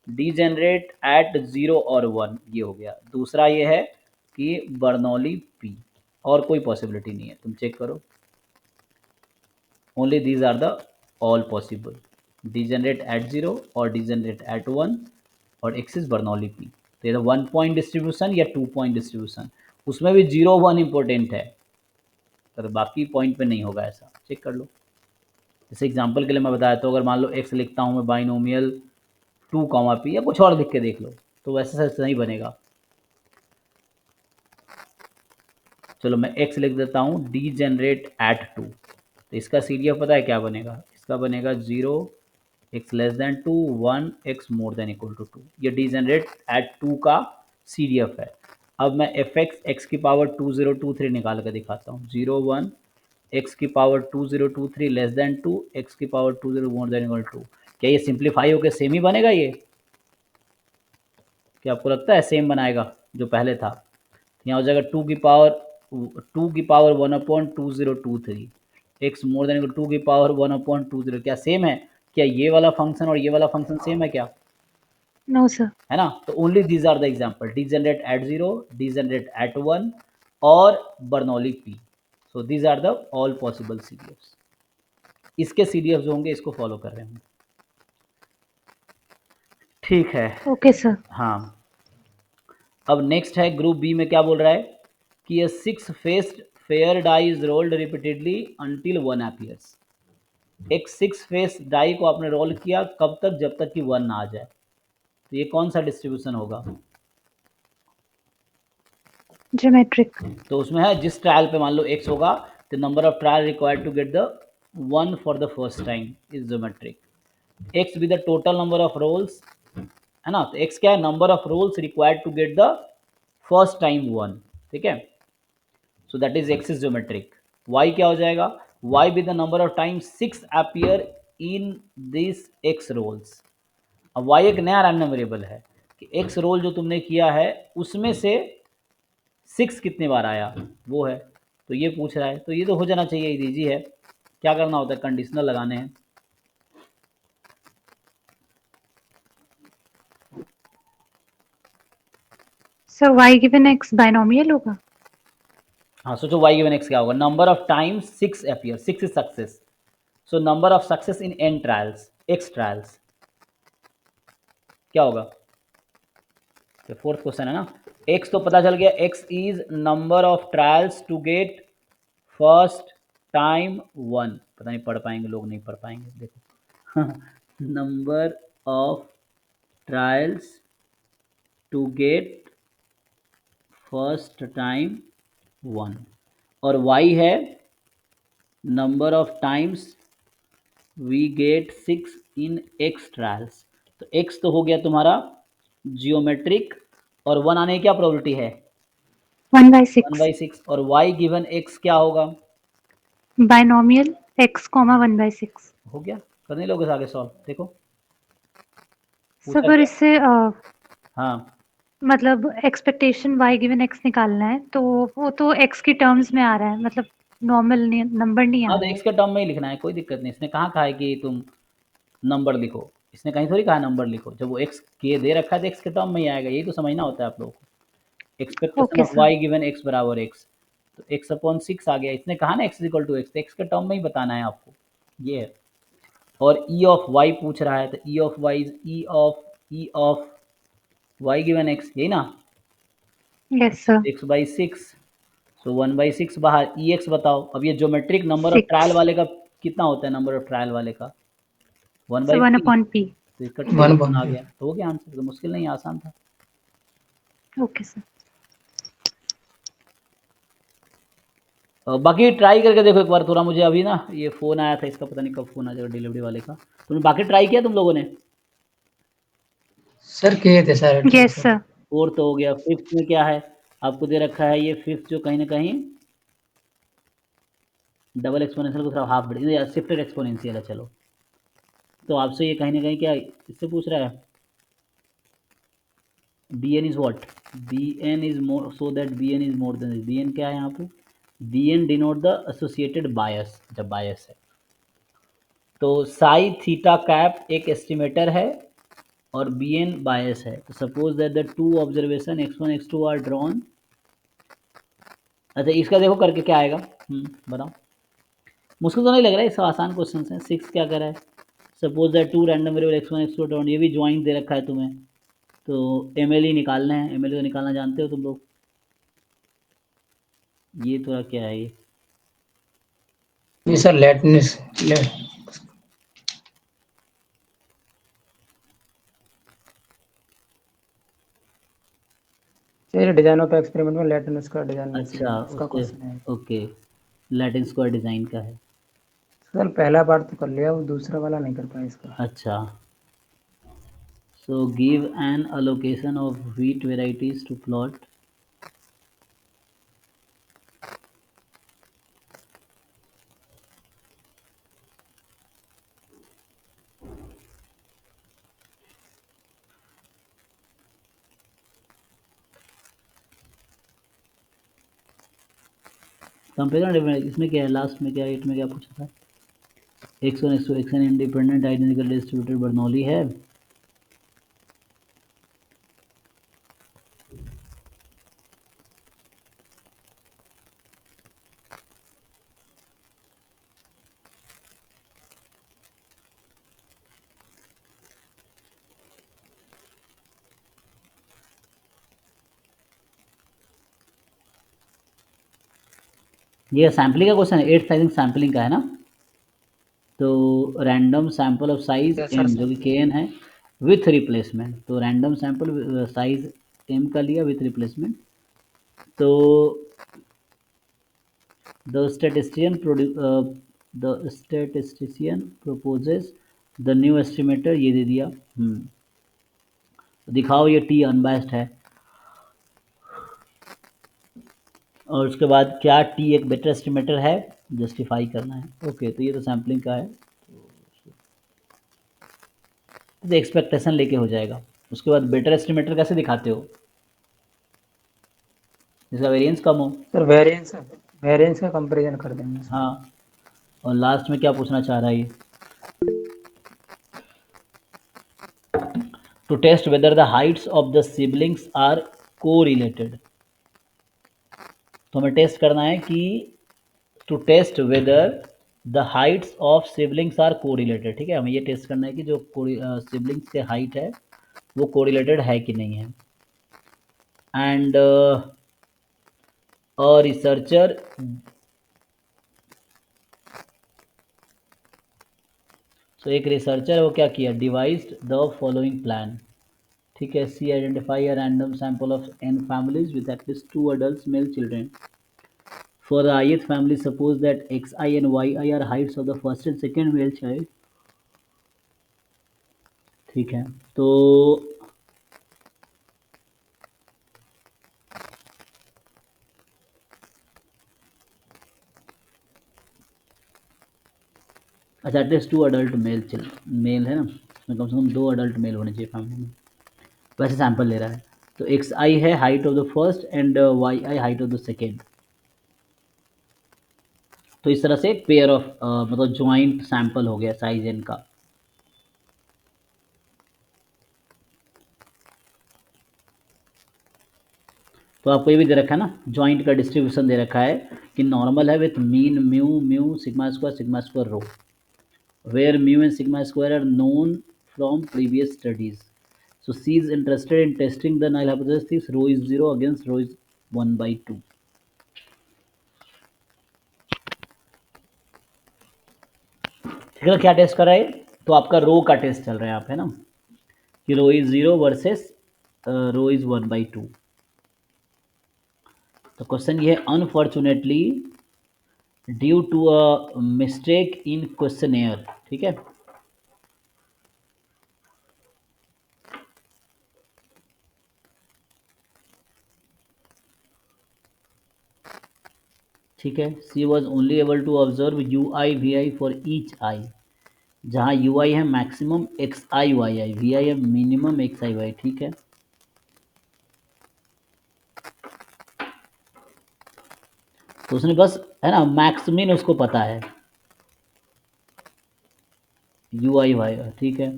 डीजेनरेट एट 0 और 1 ये हो गया, दूसरा ये है कि बर्नौली P, और कोई पॉसिबिलिटी नहीं है, तुम चेक करो, only these are the all possible, degenerate at 0 और डीजेनरेट एट 1 और x इज बर्नौली P। तो ये 1 पॉइंट डिस्ट्रीब्यूशन या 2 पॉइंट डिस्ट्रीब्यूशन, उसमें भी 0 1 इंपॉर्टेंट है, पर बाकी पॉइंट पे नहीं होगा, ऐसा चेक कर लो। जैसे एग्जांपल के लिए मैं बताया, तो अगर मान लो x लिखता हूँ मैं बाइनोमियल 2 P या कुछ और लिख के देख लो, तो वैसे से नहीं बनेगा। चलो मैं x लिख देता हूँ डीजेनरेट एट 2, तो इसका CDF पता है क्या बनेगा, इसका बनेगा 0, x less than 2, 1, x more than equal to 2, ये डीजेनरेट एट 2 का CDF है। अब मैं fx x की पावर 2023 निकाल कर दिखाता हूँ, 0 1 x की पावर 2023 लेस देन 2, x की power 20 more than equal to, क्या ये सिंप्लीफाई होकर सेम ही बनेगा, ये क्या आपको लगता है सेम बनाएगा जो पहले था? यहाँ हो जाएगा 2 की पावर 1/2023, x मोर देन 2 की पावर 1/20, क्या सेम है? क्या ये वाला फंक्शन और ये वाला फंक्शन सेम है क्या? No sir. है ना, तो only these are the example, degenerate at 0, degenerate at 1 और Bernoulli P। So these are the all possible CDFs, इसके CDF जो होंगे इसको फॉलो कर रहे होंगे। ठीक है, ओके सर। हाँ। अब नेक्स्ट है ग्रुप बी में क्या बोल रहा है कि ये 6 faced fair die is rolled repeatedly until 1 appears. एक 6 फेस डाई को आपने रोल किया कब तक, जब तक कि 1 ना आ जाए। तो ये कौन सा डिस्ट्रीब्यूशन होगा? ज्योमेट्रिक। तो उसमें है जिस ट्रायल पे मान लो x होगा, the number of trial required to get the 1 for the first time is geometric. x with the total number of rolls, है ना, तो x क्या है, number of rolls required to get the first time 1। ठीक है, so that is x is geometric. y क्या हो जाएगा, y with the number of time 6 appear in this x rolls. अब y एक नया रैंडम वेरिएबल है कि x रोल जो तुमने किया है उसमें से 6 कितने बार आया वो है, तो ये पूछ रहा है, तो ये तो हो जाना चाहिए, इजी है। क्या करना होता है, कंडीशनल लगाने हैं। Sir y given x binomial होगा? हाँ, सोचो y गिवन x क्या होगा, number of times 6 appear, 6 is success, so number of success in n trials, x trials क्या होगा? तो फोर्थ क्वेश्चन है ना, x तो पता चल गया, x is number of trials to get first time 1। पता नहीं पढ़ पाएंगे लोग, नहीं पढ़ पाएंगे, देखो number of trials to get first time 1, और y है number of times we get 6 in x trials. तो x तो हो गया तुम्हारा जियोमेट्रिक, और 1 आने की क्या प्रोबेबिलिटी है? 1/6 1/6। और y गिवन x क्या होगा? Binomial x, 1/6। हो गया। करने लोगे आगे सॉल्व, देखो सर पूछा पर क्या? इससे हाँ मतलब एक्सपेक्टेशन y गिवन x निकालना है, तो वो तो x की टर्म्स में आ रहा है, मतलब नॉर्मल नंबर नहीं हाँ, आ तो रहा है। x के टर्म में ही लिखना है, कोई दिक्कत नहीं। इसने कहाँ कहा है कि तुम नंबर लिखो? इसने कहीं थोड़ी कहा नंबर लिखो। जब वो x के दे रखा है तो x के टर्म में ही आएगा, यही तो समझना होता है आप लोगों को। Expectation okay of sir. y given x बराबर x, तो x/6 आ गया। इसने कहा ना x इक्वल टू x, तो x के टर्म में ही बताना है आपको, ये है। और e ऑफ y पूछ रहा है, तो e of y is e of y given x, यही ना? Yes sir. 6/6, सो 1/6 बाहर। ई एक्स बताओ। अब ये ज्योमेट्रिक नंबर ऑफ ट्रायल 6 वाले का कितना होता है? नंबर ऑफ ट्रायल वाले का 1 sir by 1 P, upon p। तो इसका ट्रू 1 आ गया। तो हो गया आंसर, तो मुश्किल नहीं, आसान था। Okay sir. बाकी ट्राई करके देखो एक बार थोड़ा। मुझे अभी ना ये फ़ोन आया था, इसका पता नहीं कब फ़ोन आ जाएगा, डिलीवरी वाले का। तुमने बाकी ट्राई किया तुम लोगों ने? सर किए थे सारे try yes sir. Sir. 4th हो गया। 5th में क्या है? आपको दे रखा है ये 5th जो कहीं ना कहीं डबल एक्सपोनेंशियल को थोड़ा हाफ या शिफ्टेड एक्सपोनेंशियल है। चलो, तो आपसे ये कहीं ना कहीं क्या इससे पूछ रहा है? bn is what? bn is more, so that bn is more than this। bn क्या है यहाँ पे? bn denote the associated bias, जब बायस है। तो साई थीटा कैप एक एस्टिमेटर है और bn बायस है। तो suppose that the two observation x1 x2 are drawn. अच्छा, इसका देखो करके क्या आएगा। बताओ। मुश्किल तो नहीं लग रहा है, इसका आसान क्वेश्चन है। 6 क्या कर रहा है? Suppose that two random variable x1 x2 drawn, ये भी ज्वाइंट दे रखा है तुम्हें। तो एम एल निकालना है। एम एल तो निकालना जानते हो तुम लोग। ये थोड़ा क्या है ये सर लेटनेस डिजाइन ऑफ एक्सपेरिमेंट में लेटनेस का डिजाइन अच्छा, उसका उससे क्वेश्चन है ओके। लैटिन स्क्वायर डिज़ाइन का है। सर। पहला पार्ट तो कर लिया, वो दूसरा वाला नहीं कर पाया इसका। अच्छा, so give an allocation of wheat varieties to plot. Comparison इसमें क्या है? लास्ट में क्या, 8 में क्या पूछा था? x1 x2 xn independent identical distributed Bernoulli है। ये सैम्पलिंग का क्वेश्चन है, 8th आई थिंक सैम्पलिंग का है ना। तो random sample of size yes sir m जो कि के एन है विथ रिप्लेसमेंट। तो रैंडम सैंपल साइज m का लिया विथ रिप्लेसमेंट। तो the statistician purposes the new estimator, ये दे दिया। दिखाओ ये टी अनबायस्ड है, और उसके बाद क्या टी एक बेटर एस्टिमेटर है, जस्टिफाई करना है। ओके, तो ये तो सैम्पलिंग का है, तो एक्सपेक्टेशन लेके हो जाएगा। उसके बाद बेटर एस्टिमेटर कैसे दिखाते हो? जिसका वेरिएंस कम हो। सर वेरिएंस का कंपैरिजन कर देंगे सर। हाँ, और लास्ट में क्या पूछना चाह रहा है ये? To test whether the heights of the siblings are correlated. तो हमें टेस्ट करना है कि to test whether the heights of siblings are correlated. ठीक है, हमें ये टेस्ट करना है कि जो सिबलिंग्स के हाइट है वो कोरिलेटेड है कि नहीं है। एंड रिसर्चर तो एक रिसर्चर वो क्या किया, डिवाइस्ड द फॉलोइंग प्लान, ठीक है। She identify a random sample of n families with at least 2 adults male children. For the ith family, suppose that xi and yi are heights of the first and second male child, ठीक है। तो अच्छा, at least 2 adult mail है ना, उसमें कम से कम 2 adult mail होने चाहिए फैमिली में, वैसे सैंपल ले रहा है। तो एक्स आई है height of the first and y i height of the second. तो इस तरह से पेयर ऑफ मतलब ज्वाइंट सैंपल हो गया साइज एन का। तो आपको ये भी दे रखा है ना, ज्वाइंट का डिस्ट्रीब्यूशन दे रखा है कि नॉर्मल है with mean mu mu sigma square rho, where mu and sigma square are known from previous studies. So C is interested in testing the null hypothesis rho is 0 against rho is 1/2. ठीक है, क्या test कर रहा है, तो आपका रो का test चल रहा है आप, है ना, कि rho is 0 versus rho is 1/2। तो क्वेश्चन ये है, unfortunately due to a mistake in questionnaire, ठीक है। ठीक है, she was only able to observe u i v i for each i, जहाँ यू आई है maximum x i y i, v i है मिनिमम एक्स आई वाई, ठीक है। तो उसने बस, है ना, मैक्सिमिन उसको पता है यू आई वाई, ठीक है।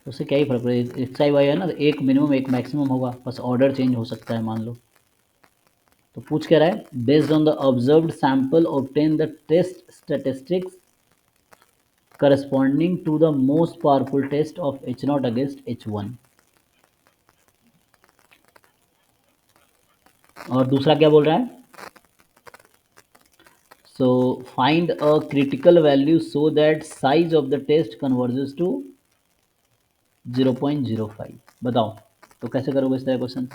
उससे क्या ही फर्क पड़ेगा, एक्स आई वाई है ना, तो एक मिनिमम एक मैक्सिमम होगा, बस ऑर्डर चेंज हो सकता है मान लो। तो पूछ क्या रहा है, based on the observed sample obtain the test statistics corresponding to the most powerful test of H not against H one. और दूसरा क्या बोल रहा है, so find a critical value so that size of the test converges to 0.05। बताओ तो कैसे करोगे इस तरह क्वेश्चन।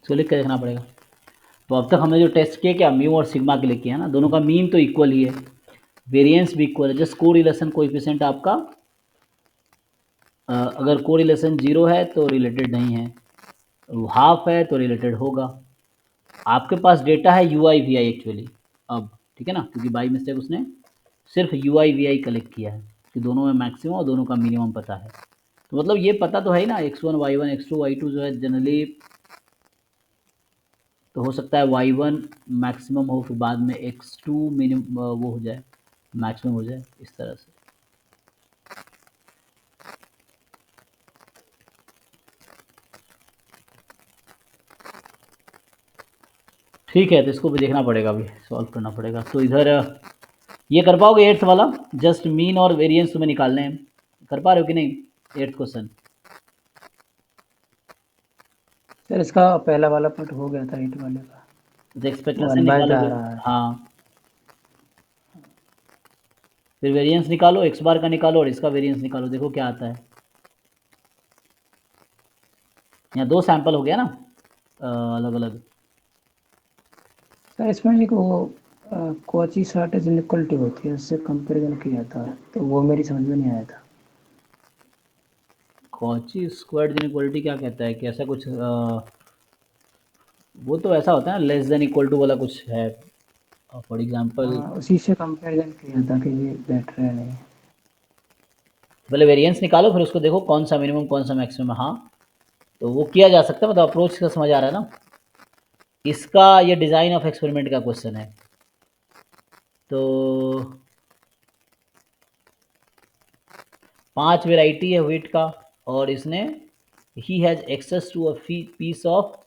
इसको लिख के देखना पड़ेगा। तो अब तक हमने जो टेस्ट किया क्या, म्यू और सिग्मा के लिए किया ना, दोनों का मीन तो इक्वल ही है, वेरिएंस भी इक्वल है, जस्ट कोरिलेशन कोएफिशिएंट आपका अगर कोरिलेशन 0 है तो रिलेटेड नहीं है, हाफ है तो रिलेटेड होगा। आपके पास डेटा है u i v i actually अब, ठीक है ना, क्योंकि बाई मिस्टेक उसने सिर्फ u i v i collect किया है कि दोनों में मैक्सिमम और दोनों का मिनिमम पता है। तो मतलब ये पता तो है ही ना, x1 y1 x2 y2 जो है जनरली, तो हो सकता है y1 मैक्सिमम हो, फिर बाद में x2 मिनिमम वो हो जाए, मैक्सिमम हो जाए, इस तरह से। ठीक है, तो इसको भी देखना पड़ेगा, अभी सॉल्व करना पड़ेगा। तो इधर ये कर पाओगे एट्थ वाला, जस्ट मीन और वेरिएंस तुम्हें निकालने हैं, कर पा रहे हो कि नहीं एट्थ क्वेश्चन। सर इसका पहला वाला पार्ट हो गया था 8 वाले का, तो एक्सपेक्टेशन 1/4 निकालोगे, रहा है। हाँ, फिर वेरिएंस निकालो, एक्स बार का निकालो और इसका वेरिएंस निकालो, देखो क्या आता है। यहाँ 2 सैंपल हो गया ना अलग अलग। सर इसमें एक वो कोची शॉर्टेज इनइक्वलिटी होती है, उससे कंपैरिजन किया था, तो वो मेरी समझ में नहीं आया था। कॉची स्क्वायर्ड इनइक्वालिटी क्या कहता है कि ऐसा कुछ वो तो ऐसा होता है ना, लेस देन इक्वल टू वाला कुछ है, फॉर एग्जांपल उसी से कंपैरिजन किया था कि ये बेटर है नहीं। पहले वेरिएंस निकालो, फिर उसको देखो कौन सा मिनिमम कौन सा मैक्सिमम है। हाँ, तो वो किया जा सकता है, मतलब अप्रोच का समझ आ रहा है ना। इसका ये डिज़ाइन ऑफ एक्सपेरिमेंट का क्वेश्चन है। तो 5 वेराइटी है व्हीट का, और इसने ही has access to a piece of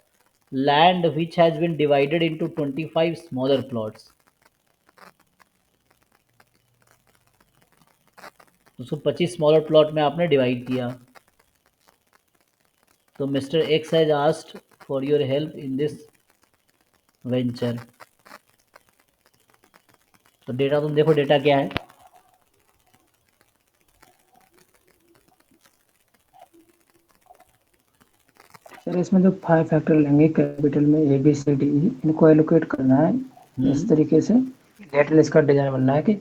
land which has been divided into 25 smaller plots. उसको 25 स्मॉलर प्लॉट में आपने डिवाइड किया। तो mister X has asked for your help in this venture. तो डेटा तुम देखो, डेटा क्या है। सर इसमें जो 5 फैक्टर लेंगे कैपिटल में ए बी सी डी, इनको एलोकेट करना है इस तरीके से। लेटरल इसका डिजाइन बनना है कि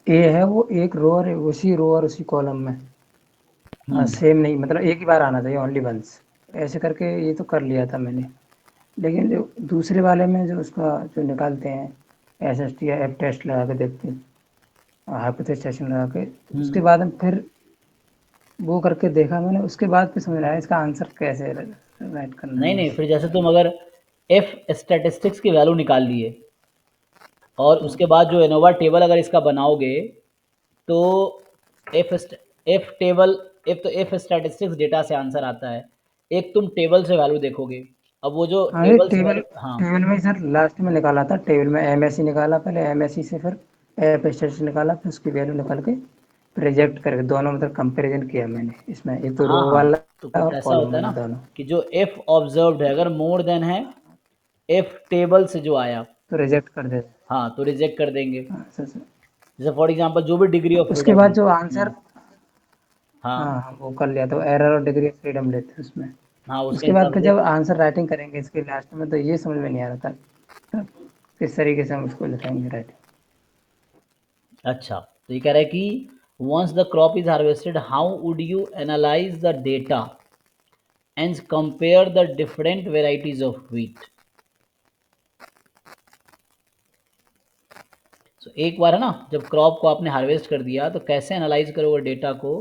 ए है वो एक रो और उसी रो और उसी कॉलम में सेम नहीं, मतलब एक ही बार आना चाहिए, ओनली वंस। ऐसे करके ये तो कर लिया था मैंने। लेकिन जो दूसरे वाले में जो उसका जो निकालते हैं एस एस टी या एफ टेस्ट लगा के देखते हैं, हाइपोथेसिस टेस्ट लगा के, उसके बाद में फिर वो करके देखा मैंने, उसके बाद फिर समझ आया इसका आंसर कैसे राइट करना है। नहीं, फिर जैसे तुम अगर एफ स्टैटिस्टिक्स की वैल्यू निकाल लिए और उसके बाद जो एनोवा टेबल अगर इसका बनाओगे, तो एफ स्टैटिस्टिक्स डेटा से आंसर आता है। एक तुम टेबल से वैल्यू देखोगे। अब वो जो हाँ, ये टेबल से टेबल वैल्यू, हाँ टेबल में सर लास्ट में निकाला था। टेबल में एमएससी निकाला, पहले एमएससी से फिर एफ स्टेटिस्टिक्स निकाला, फिर उसकी वैल्यू निकाल के प्रोजेक्ट करके दोनों मतलब कंपैरिजन किया मैंने इसमें। एक तो रो हाँ, वाला तो कुछ और ऐसा कॉलम होता है वाला ना दोनों। कि जो एफ ऑब्जर्व्ड है अगर मोर देन है एफ टेबल से जो आया, तो रिजेक्ट कर देते। हाँ तो रिजेक्ट कर देंगे। हाँ, सर। जैसे फॉर एग्जांपल जो भी डिग्री ऑफ उसके फ्रीडम बाद है। जो आंसर, हाँ हाँ हाँ, वो कर लिया तो एरर और डिग्री ऑफ फ्रीडम लेते हैं उसमें। हाँ, उसके उसके बाद हिसाब फिर से। जब आंसर राइटिंग करेंगे इसके लास्ट में, तो ये समझ में नहीं आ रहा था तब किस तरीके से हम उसको लिखेंगे राइटिंग। अच्छा, तो ये कह रहा है कि once the crop is harvested how would you analyse the data and compare the different varieties of wheat. तो एक बार है ना, जब क्रॉप को आपने हार्वेस्ट कर दिया तो कैसे एनालाइज करोगे डेटा को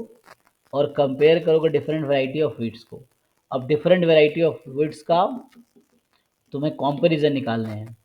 और कंपेयर करोगे डिफरेंट वैरायटी ऑफ व्हीट्स को। अब डिफरेंट वैरायटी ऑफ व्हीट्स का तुम्हें कंपैरिजन निकालने हैं।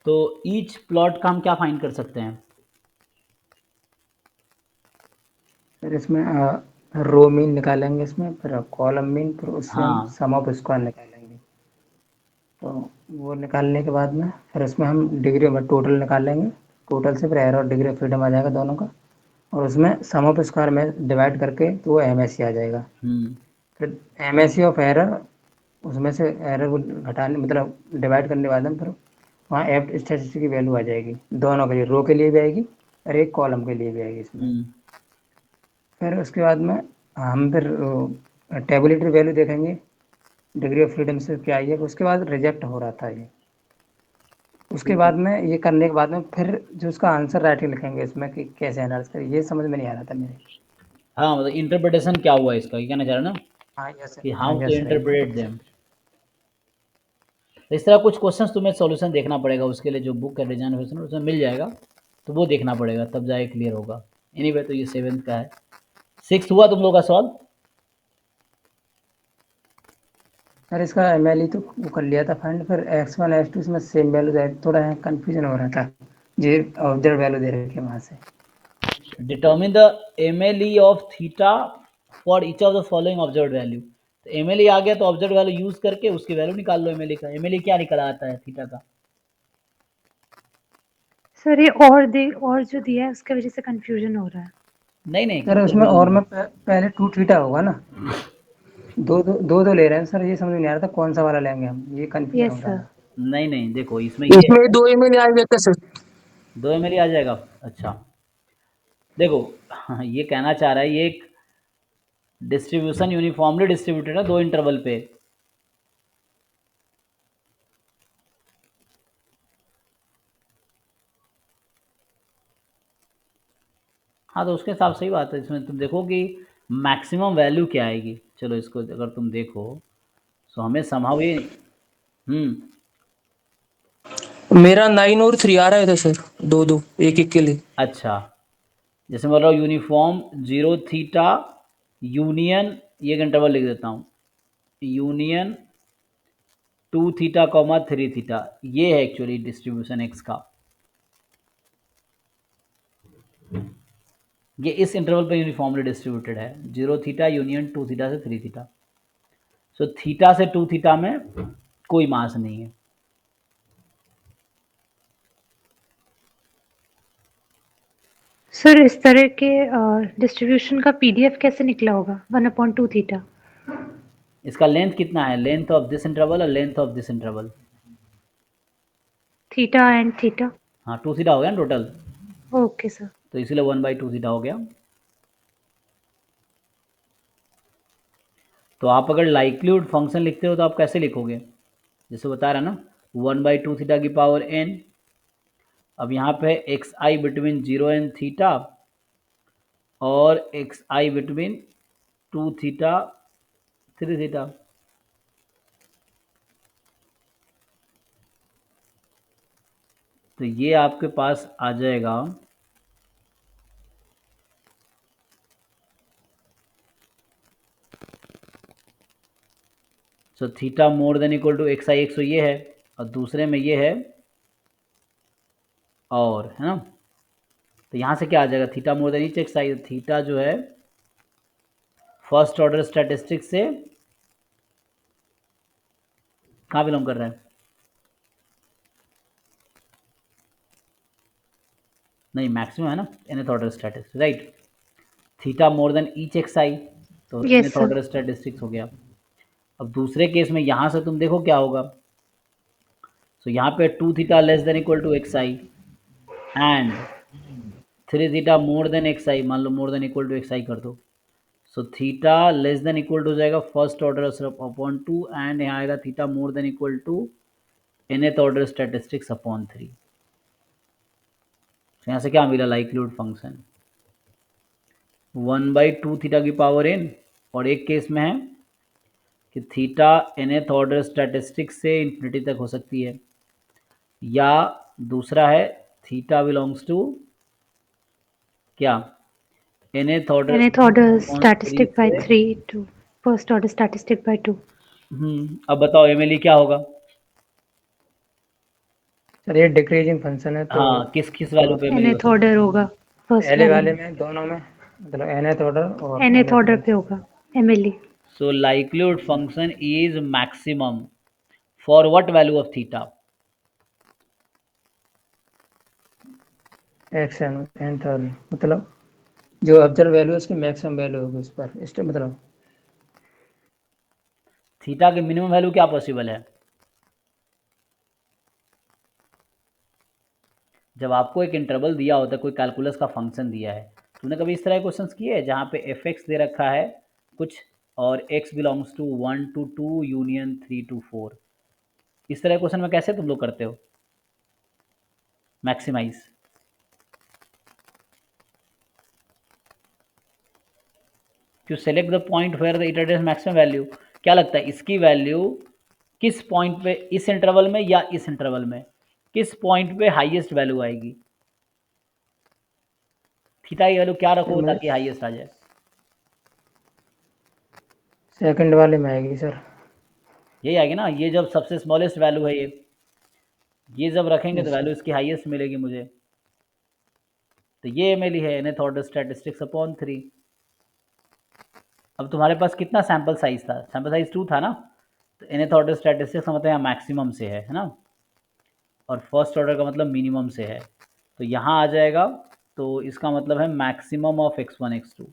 तो ईच प्लॉट का हम क्या फाइंड कर सकते हैं। फिर इसमें रो मीन निकालेंगे, इसमें फिर कॉलम मीन, फिर उससे हम हाँ सम ऑफ स्क्वायर निकालेंगे। तो वो निकालने के बाद में फिर उसमें हम डिग्री में टोटल निकालेंगे। टोटल से फिर एरर और डिग्री ऑफ फ्रीडम आ जाएगा दोनों का, और उसमें सम ऑफ स्क्वायर में डिवाइड करके तो वो एमएससी आ जाएगा। फिर एमएससी ऑफ एरर, उसमें से एरर को घटाने मतलब डिवाइड करने के बाद में फिर वहाँ एफ स्टैटिस्टिक की वैल्यू आ जाएगी, दोनों के लिए, रो के लिए भी आएगी और एक कॉलम के लिए भी आएगी इसमें। फिर उसके बाद में हम फिर टेबुलेटरी वैल्यू देखेंगे डिग्री ऑफ फ्रीडम से क्या आई है। उसके बाद रिजेक्ट हो रहा था ये। उसके बाद में ये करने के बाद में फिर जो उसका आंसर राइटिंग लिखेंगे इसमें कि कैसे एनालिसिस करें, ये समझ में नहीं आ रहा था मेरे। हाँ, मतलब इंटरप्रिटेशन क्या हुआ इसका, ये कहना चाह रहा ना हाँ यस, कि हाँ how to yes sir. Interpret them. इस तरह कुछ क्वेश्चंस तुम्हें सॉल्यूशन देखना पड़ेगा, उसके लिए जो बुक है डिजाइन वर्जन उसमें मिल जाएगा, तो वो देखना पड़ेगा तब जाए क्लियर होगा। एनीवे तो ये 7th का है। 6th हुआ तुम लोग का सॉल्व। सर इसका एमएलई तो वो कर लिया था फाइंड, फिर x1 x2 इसमें सेम वैल्यू है, थोड़ा कंफ्यूजन हो रहा था, ये ऑब्जर्व वैल्यू दे रखे वहाँ से। Determine the MLE of theta for each of the following observe value. तो MLE आ गया तो ऑब्जर्व वैल्यू यूज करके उसकी वैल्यू निकाल लो। MLE का MLE क्या निकला आता है थीटा का। सर ये और जो दिया है उसके वजह से कंफ्यूजन हो रहा है। नहीं सर उसमें और में पहले 2 थीटा होगा ना, दो ले रहे हैं सर, ये समझ में नहीं आ रहा था कौन सा वाला लेंगे हम, ये कंफ्यूजन यस हो रहा सर। था। नहीं नहीं, देखो इसमें ये इसमें 2 ml आ जाता सर। 2 ml आ जाएगा। अच्छा देखो ये कहना चाह रहा है ये एक डिस्ट्रीब्यूशन यूनिफॉर्मली डिस्ट्रीब्यूटेड है 2 इंटरवल पे। हाँ तो उसके हिसाब से ही बात है। इसमें तुम देखो कि मैक्सिमम वैल्यू क्या आएगी। चलो इसको अगर तुम देखो तो हमें समहाउ ये मेरा 9 और 3 आ रहा था सर, 2-2 एक-एक के लिए। अच्छा जैसे बोल रहा हूँ यूनिफॉर्म 0 थीटा यूनियन, ये एक इंटरवल लिख देता हूँ, यूनियन 2 थीटा कॉमा 3 थीटा, ये है एक्चुअली डिस्ट्रीब्यूशन एक्स का। ये इस इंटरवल पे यूनिफॉर्मली डिस्ट्रीब्यूटेड है, 0 थीटा यूनियन 2 थीटा से 3 थीटा। सो थीटा से 2 थीटा में कोई मास नहीं है। सर इस तरह के डिस्ट्रीब्यूशन का पीडीएफ कैसे निकला होगा 1/2 थीटा? इसका लेंथ कितना है, लेंथ ऑफ दिस इंटरवल और length of this interval? Theta and theta. हाँ 2 थीटा हो गया ना टोटल, ओके सर। तो इसलिए 1/2 थीटा हो गया। तो आप अगर लाइक्लीहुड फंक्शन लिखते हो तो आप कैसे लिखोगे, जैसे बता रहा ना 1/2 थीटा की पावर n। अब यहाँ पे x i between 0 and theta और x i between 2 theta 3 theta. तो ये आपके पास आ जाएगा so theta more than equal to x i, एक सौ ये है और दूसरे में ये है और, है ना। तो यहाँ से क्या आ जाएगा, theta more than each x i. Theta जो है फर्स्ट ऑर्डर स्टैटिस्टिक्स से कहाँ बिलोंग कर रहा है, नहीं मैक्सिमम है ना, nth order statistics right. Theta more than each x i, तो Yes, nth sir. Order statistics हो गया। अब दूसरे केस में यहाँ से तुम देखो क्या होगा। सो यहाँ पे 2 theta less than equal to x i and 3 theta more than x i, मान लो more than equal to x i कर दो। So theta less than equal to हो जाएगा फर्स्ट ऑर्डर सिर्फ अपॉन 2 एंड यहाँ आएगा theta more than equal to nth order statistics upon 3। यहाँ से क्या मिला, लाइक्लीहुड फंक्शन 1/2 थीटा की पावर n, और एक केस में है कि थीटा nth ऑर्डर स्टैटिस्टिक्स से इन्फिनिटी तक हो सकती है, या दूसरा है थीटा बिलोंग्स टू क्या, nth order Nth order upon 3 statistic by से। 3 to first order statistic by 2. अब बताओ एमएलई क्या होगा। सर ये डिक्रीजिंग फंक्शन है तो हाँ किस किस वैल्यू पे एमएलई हो Nth सकता order होगा फर्स्ट पहले वाले वाले में दोनों में मतलब nth ऑर्डर और में। Nth order पे होगा MLE. है। So likelihood function is maximum for what value of theta, x nth और मतलब जो ऑब्जर्व वैल्यू है उसकी मैक्सिमम वैल्यू होगी उस पर इस मतलब थीटा के मिनिमम वैल्यू क्या पॉसिबल है। जब आपको एक इंटरवल दिया होता है, कोई कैलकुलस का फंक्शन दिया है, तुमने कभी इस तरह के क्वेश्चंस किए हैं जहाँ पे एफ एक्स दे रखा है कुछ और x belongs to 1 to 2 union 3 to 4, इस तरह के क्वेश्चन में कैसे तुम लोग करते हो maximise. To select the point where the it attains maximum value, क्या लगता है इसकी वैल्यू किस पॉइंट पे, इस इंटरवल में या इस इंटरवल में, किस पॉइंट पे हाईएस्ट वैल्यू आएगी। थीटा की वैल्यू क्या रखो ताकि हाईएस्ट आ जाए। सेकंड वाले में आएगी सर। यही आएगी ना, ये जब सबसे स्मॉलेस्ट वैल्यू है ये जब रखेंगे तो वैल्यू इसकी हाईएस्ट मिलेगी मुझे। तो ये मिली है nth ऑर्डर स्टैटिस्टिक्स अपॉन 3। अब तुम्हारे पास कितना सैंपल साइज था, सैंपल साइज 2 था ना, तो nth ऑर्डर स्टैटिस्टिक्स का मतलब यहाँ मैक्सिमम से है ना, और फर्स्ट ऑर्डर का मतलब मिनिमम से है। तो यहाँ आ जाएगा, तो इसका मतलब है मैक्सिमम ऑफ x1 x2।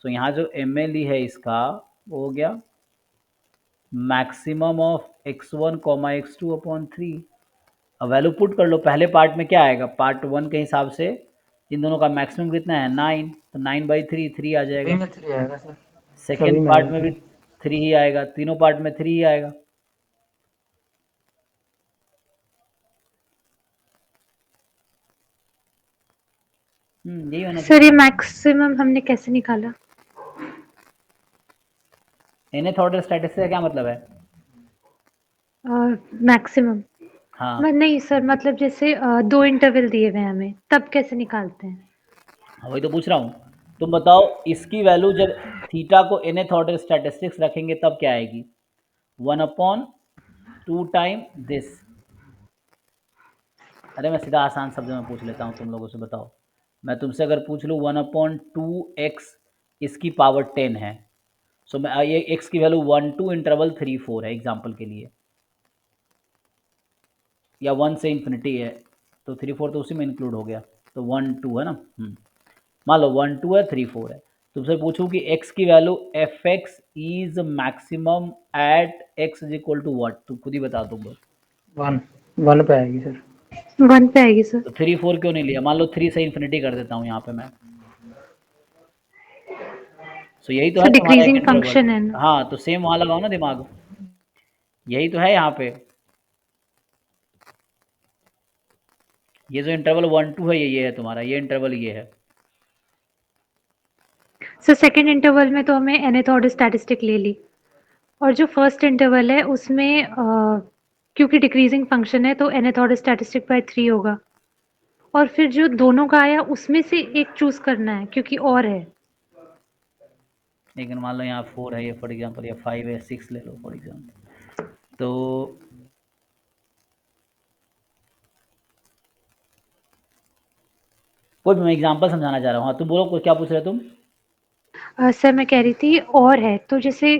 सो यहाँ जो एम है इसका वो हो गया maximum of x1 comma x2 upon 3। अब वैल्यू पुट कर लो, पहले पार्ट में क्या आएगा, पार्ट 1 के हिसाब से इन दोनों का मैक्सिमम कितना है 9, तो 9/3 3 आ सभी जाएगा। में 3 आएगा सर, सभी सेकेंड में पार्ट आएगा में भी 3। 3 ही आएगा, तीनों पार्ट में 3 ही आएगा। यही होना सर ये मैक्सिमम हमने कैसे निकाला? चाहिए। nth ऑर्डर स्टैटिस्टिक्स का क्या मतलब है? मैक्सिमम हाँ नहीं सर, मतलब जैसे 2 इंटरवल दिए हुए हैं हमें, तब कैसे निकालते हैं? वही तो पूछ रहा हूँ। तुम बताओ इसकी वैल्यू जब थीटा को nth ऑर्डर स्टैटिस्टिक्स रखेंगे तब क्या आएगी, 1/2 टाइम दिस। अरे मैं सीधा आसान शब्द में पूछ लेता हूँ तुम लोगों से, बताओ मैं तुमसे अगर पूछ लूँ 1/2x इसकी पावर 10 है, सो मैं ये x की वैल्यू 1 2 इंटरवल 3 4 है एग्जाम्पल के लिए, या 1 से इन्फिनिटी है, तो 3 4 तो उसी में इंक्लूड हो गया, तो 1 2 है ना। मान लो 1 2 है 3 4 है, तुमसे पूछूं कि x की value f x is maximum at x is equal to what, तुम खुद ही बता दो बस। 1 पे आएगी सर। 1 पे आएगी सर। तो 3 4 क्यों नहीं लिया, मान लो 3 से इन्फिनिटी कर देता हूँ यहाँ पे मैं, सो यही तो है सर तुम्हारा एक डिक्रीजिंग इंटरवल। फंक्शन है ना? हाँ तो सेम वहाँ लगाओ ना दिमाग, यही तो है यहाँ पे, ये जो इंटरवल 1 2 है ये है तुम्हारा, ये इंटरवल ये है। सर सेकंड इंटरवल में तो हमें nth ऑर्डर स्टैटिस्टिक ले ली, और जो फर्स्ट इंटरवल है उसमें क्योंकि डिक्रीजिंग फंक्शन है तो nth ऑर्डर स्टैटिस्टिक बाय 3 होगा, और फिर जो दोनों का आया उसमें से एक चूज करना है क्योंकि और है। लेकिन मान लो यहाँ 4 है ये फॉर एग्जांपल, या 5 है 6 ले लो फॉर एग्जांपल, तो कोई मैं एग्जांपल समझाना चाह रहा हूँ। हाँ तुम बोलो, क्या पूछ रहे तुम? सर मैं कह रही थी और है, तो जैसे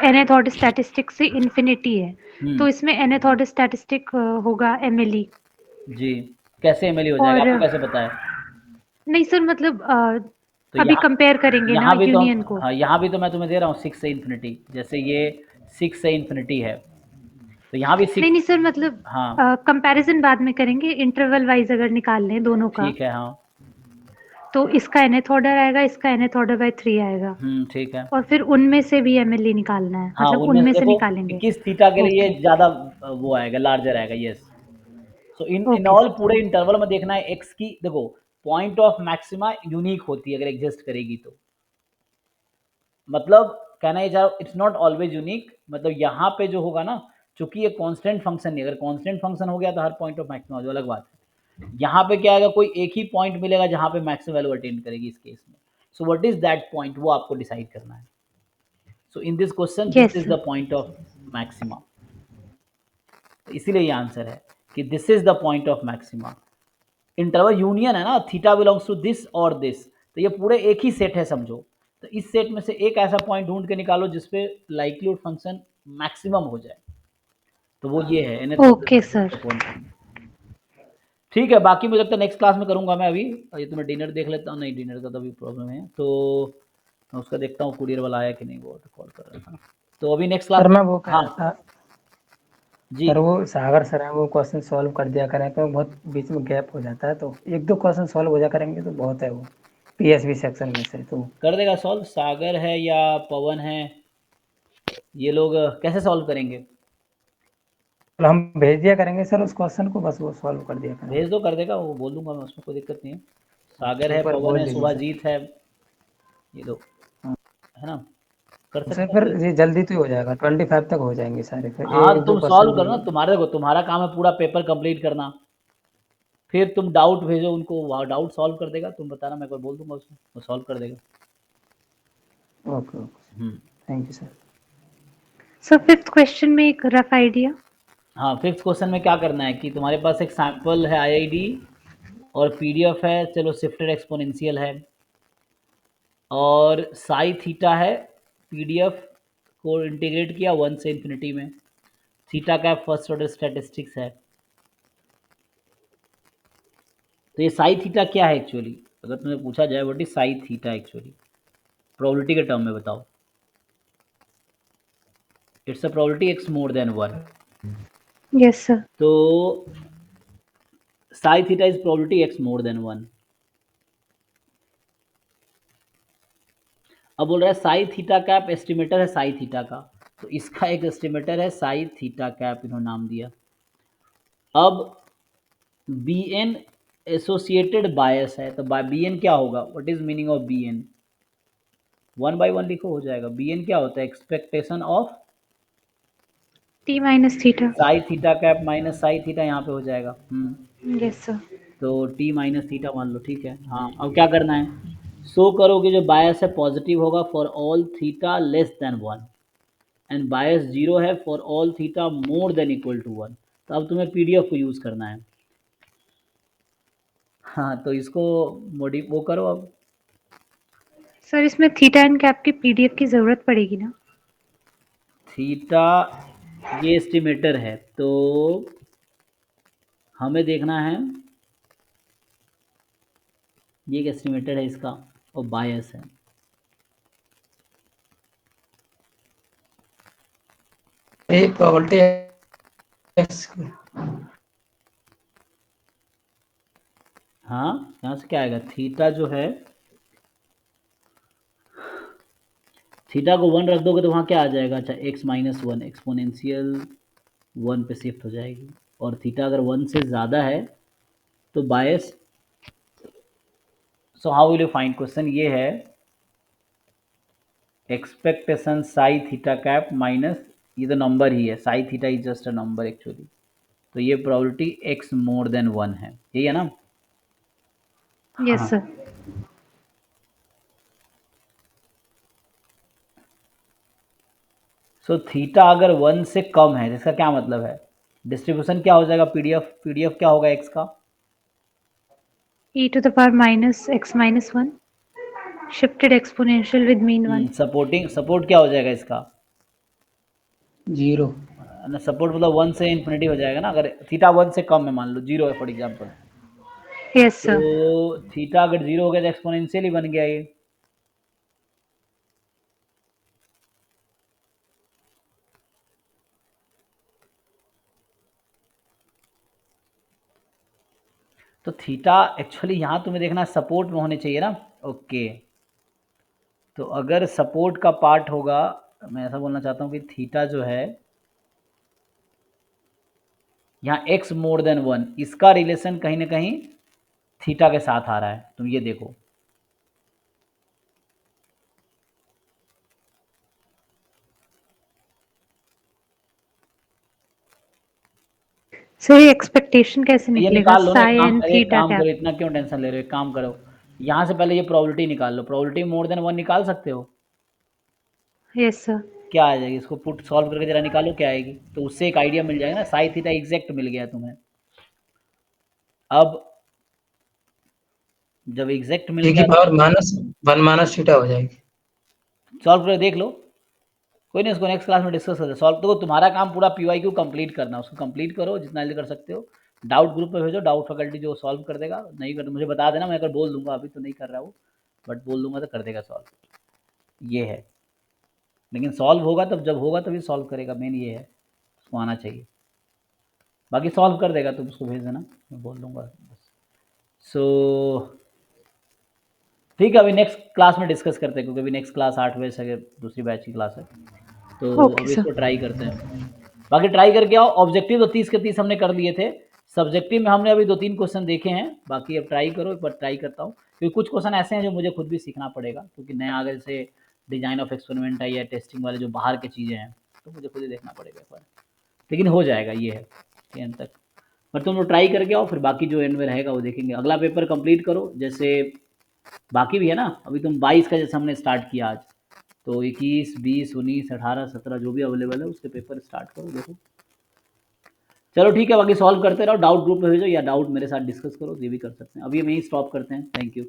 nth ऑर्डर स्टैटिस्टिक से इन्फिनिटी है, तो इसमें nth ऑर्डर स्टैटिस्टिक होगा mle। जी, कैसे एमएलई हो जाएगा, और आपको कैसे पता है? नहीं सर, मतलब तो अभी यहाँ कंपेयर करेंगे ना यहाँ भी तो यूनियन को। हाँ यहाँ भी तो मैं तुम्हें दे रहा हूँ 6 से इन्फिनिटी, जैसे ये 6 से इन्फिनिटी है, तो यहाँ भी 6। नहीं सर, मतलब हाँ कंपैरिजन बाद में करेंगे, इंटरवल वाइज अगर निकाल लें दोनों का, ठीक है, हाँ तो इसका nth ऑर्डर आएगा, इसका nth ऑर्डर बाय 3 आएगा, ठीक है। और फिर उनमें से भी mle निकालना है, हाँ मतलब उनमें से उनमें से देखो निकालेंगे। किस थीटा के लिए ओके ज़्यादा वो आएगा, लार्जर आएगा, yes. So in okay all sir. पूरे इंटरवल में देखना है एक्स की, देखो पॉइंट ऑफ मैक्सिमा यूनिक होती है अगर एग्जिस्ट करेगी तो, मतलब कहना ये चाह इट्स नॉट ऑलवेज यूनिक, मतलब यहाँ पे जो होगा ना, चूंकि ये कांस्टेंट फंक्शन नहीं, अगर कांस्टेंट फंक्शन हो गया तो हर पॉइंट ऑफ मैक्सिमा जो अलग बात है, यहाँ पे क्या आएगा, कोई एक ही पॉइंट मिलेगा जहाँ पे मैक्सिमम वैल्यू अटेन करेगी इस केस में। So what is that point, वो आपको डिसाइड करना है। So in this question this yes is sir. The point of maxima, इसीलिए ये आंसर है कि this is the point of maxima. Interval union है ना, थीटा बिलोंग्स टू दिस और दिस, तो ये पूरे एक ही सेट है समझो, तो इस सेट में से एक ऐसा पॉइंट ढूंढ के निकालो जिसपे लाइक्लीहुड फंक्शन मैक्सिमम हो जाए, तो वो ये है nth ओके सर। ऑर्डर। ठीक है, बाकी मुझे लगता है नेक्स्ट क्लास में करूंगा मैं, अभी ये तो मैं डिनर देख लेता हूँ, नहीं डिनर का तो अभी प्रॉब्लम है, तो मैं उसका देखता हूँ कुरियर वाला आया कि नहीं, वो कॉल कर रहा था, तो अभी नेक्स्ट क्लास। सर मैं वो कह हाँ रहा था, जी, सर वो सागर सर है, वो क्वेश्चन सॉल्व कर दिया करें, तो बहुत बीच में गैप हो जाता है, तो एक दो क्वेश्चन सॉल्व हो जा करेंगे तो बहुत है, वो पीएसबी सेक्शन में से तो। कर देगा सॉल्व, सागर है या पवन है, ये लोग कैसे सॉल्व करेंगे? तो हम भेज दिया करेंगे सर उस क्वेश्चन को, बस वो सॉल्व कर दिया करें। भेज दो, कर देगा वो, बोल दूंगा मैं, उसमें कोई दिक्कत नहीं है। सागर है, एक बार पवन बोल है, दीजिए सर। सुभाजीत है, ये लोग है ना, कर सर सकते फिर हैं। ये जल्दी तो ही हो जाएगा, 25 तक हो जाएंगे सारे, फिर हाँ एक दो तुम क्वेश्चन सॉल्व जो। करो ना, तुम्हारे देखो तुम्हारा काम है पूरा पेपर कंप्लीट करना, फिर तुम डाउट भेजो उनको, वो डाउट सॉल्व कर देगा, तुम बताना, मैं कोई बोल दूंगा उसमें, वो सॉल्व कर देगा। Okay okay, hmm thank you sir. Sir fifth question में एक रफ आइडिया। हाँ फिफ्थ क्वेश्चन में क्या करना है कि तुम्हारे पास एक सैंपल है आईआईडी और पीडीएफ है, चलो शिफ्टेड एक्सपोनेंशियल है, और साई थीटा है, पीडीएफ को इंटीग्रेट किया 1 से इन्फिनिटी में, थीटा का फर्स्ट ऑर्डर स्टैटिस्टिक्स है। तो ये साई थीटा क्या है एक्चुअली, अगर तुम्हें पूछा जाए what is Sai theta actually, probability के टर्म में बताओ। It's a probability x more then 1. Yes, sir. तो psi theta is probability x more than 1. अब बोल रहा है साई थीटा कैप एस्टिमेटर है साई थीटा का, तो इसका एक एस्टिमेटर है साई थीटा कैप, इन्होंने नाम दिया. अब बी एन एसोसिएटेड बायस है, तो बी एन क्या होगा, what is meaning of b n, 1/1 लिखो हो जाएगा. बी एन क्या होता है, expectation of T minus theta. Psi theta cap minus psi theta, यहाँ पे हो जाएगा. Yes, sir. तो टी माइनस थीटा मान लो, ठीक है. हाँ, अब क्या करना है, शो करो कि जो बायस है पॉजिटिव होगा for all theta less than 1 and bias 0 है for all theta more than equal to 1. तो अब तुम्हें पीडीएफ को यूज़ करना है. हाँ, तो इसको वो करो अब. सर इसमें थीटा एंड कैप की पीडीएफ की जरूरत पड़ेगी ना? थीटा ये एस्टिमेटर है, तो हमें देखना है, ये एक एस्टिमेटर है इसका और बायस है. ये प्रोबेबिलिटी एक्स, हाँ, यहाँ से क्या आएगा, थीटा जो है, थीटा को 1 रख दोगे तो वहाँ क्या आ जाएगा, अच्छा x माइनस 1 एक्सपोनेंशियल 1 पे शिफ्ट हो जाएगी. और थीटा अगर 1 से ज़्यादा है तो bias. So how will you find, question ये है expectation psi theta cap minus, ये तो नंबर ही है, psi theta is just a number actually, तो ये प्रोबेबिलिटी x मोर देन 1 है, यही है ना? यस हाँ. सर. सो थीटा अगर 1 से कम है, इसका क्या मतलब है, डिस्ट्रीब्यूशन क्या हो जाएगा, पीडीएफ क्या होगा x का, e to the power minus x minus 1 shifted exponential with mean 1. Support क्या हो जाएगा इसका, 0. ना, सपोर्ट मतलब 1 से इन्फिनिटी हो जाएगा ना, अगर थीटा 1 से कम है, मान लो 0 है फॉर एग्जांपल, यस सर. तो थीटा अगर 0 हो गया तो एक्सपोनेंशियल ही बन गया ये. तो थीटा एक्चुअली यहाँ तुम्हें देखना सपोर्ट में होने चाहिए ना. ओके, तो अगर सपोर्ट का पार्ट होगा, मैं ऐसा बोलना चाहता हूँ कि थीटा जो है यहाँ x मोर देन 1, इसका रिलेशन कहीं ना कहीं थीटा के साथ आ रहा है, तुम ये देखो. सर ये एक्सपेक्टेशन कैसे ये निकलेगा, निकाल लो ना, एक साई काम, एंड अरे एक थीटा काम करो, कैप? इतना क्यों टेंशन ले रहे हो, एक काम करो, यहाँ से पहले ये प्रोबेबिलिटी निकाल लो, प्रोबेबिलिटी मोर देन 1 निकाल सकते हो, यस सर. क्या आ जाएगी, इसको पुट सॉल्व करके जरा निकालो क्या आएगी, तो उससे एक आइडिया मिल जाएगा ना, साई थीटा एग्जैक्ट मिल गया तुम्हें. अब जब एग्जैक्ट मिल ए की गया पावर -1 माइनस थीटा हो जाएगी. सॉल्व करके देख लो, कोई नहीं, उसको नेक्स्ट क्लास में डिस्कस करते हैं. सॉल्व तो तुम्हारा काम पूरा पीवाईक्यू कंप्लीट करना, उसको कंप्लीट करो जितना जल्दी कर सकते हो. डाउट ग्रुप पे भेजो, डाउट फैकल्टी जो सॉल्व कर देगा, नहीं कर तो मुझे बता देना, मैं अगर बोल दूंगा, अभी तो नहीं कर रहा हूँ बट बोल दूंगा तो कर देगा सॉल्व. ये है, लेकिन सॉल्व होगा तब, जब होगा तभी सॉल्व करेगा, मेन ये है, उसको आना चाहिए. बाकी सॉल्व कर देगा, तुम उसको भेज देना, मैं बोल दूंगा बस. सो ठीक है, अभी नेक्स्ट क्लास में डिस्कस करते हैं, क्योंकि अभी नेक्स्ट क्लास 8 बजे से दूसरी बैच की क्लास है, तो ओके अभी सर. इसको ट्राई करते हैं. बाकी ट्राई करके आओ. ऑब्जेक्टिव तो 30 के 30 हमने कर लिए थे, सब्जेक्टिव में हमने अभी 2-3 क्वेश्चन देखे हैं, बाकी अब ट्राई करो, एक बार ट्राई करता हूँ, क्योंकि कुछ क्वेश्चन ऐसे हैं जो मुझे खुद भी सीखना पड़ेगा, क्योंकि नया अगर से डिजाइन ऑफ एक्सपेरिमेंट है या टेस्टिंग वाले जो बाहर के चीज़ें हैं, तो मुझे खुद ही देखना पड़ेगा एक बार, लेकिन हो जाएगा, ये है एंड तक. पर तुम लोग ट्राई करके आओ, फिर बाकी जो एंड में रहेगा वो देखेंगे. अगला पेपर कंप्लीट करो, जैसे बाकी भी है ना, अभी तुम 22 का जैसे हमने स्टार्ट किया आज, तो 21, 20, 19, 18, 17 जो भी अवेलेबल है उसके पेपर स्टार्ट करो, देखो. चलो ठीक है, बाकी सॉल्व करते रहो, डाउट ग्रुप में भेजो या डाउट मेरे साथ डिस्कस करो, ये भी कर सकते हैं. अभी हम यहीं स्टॉप करते हैं. Thank you.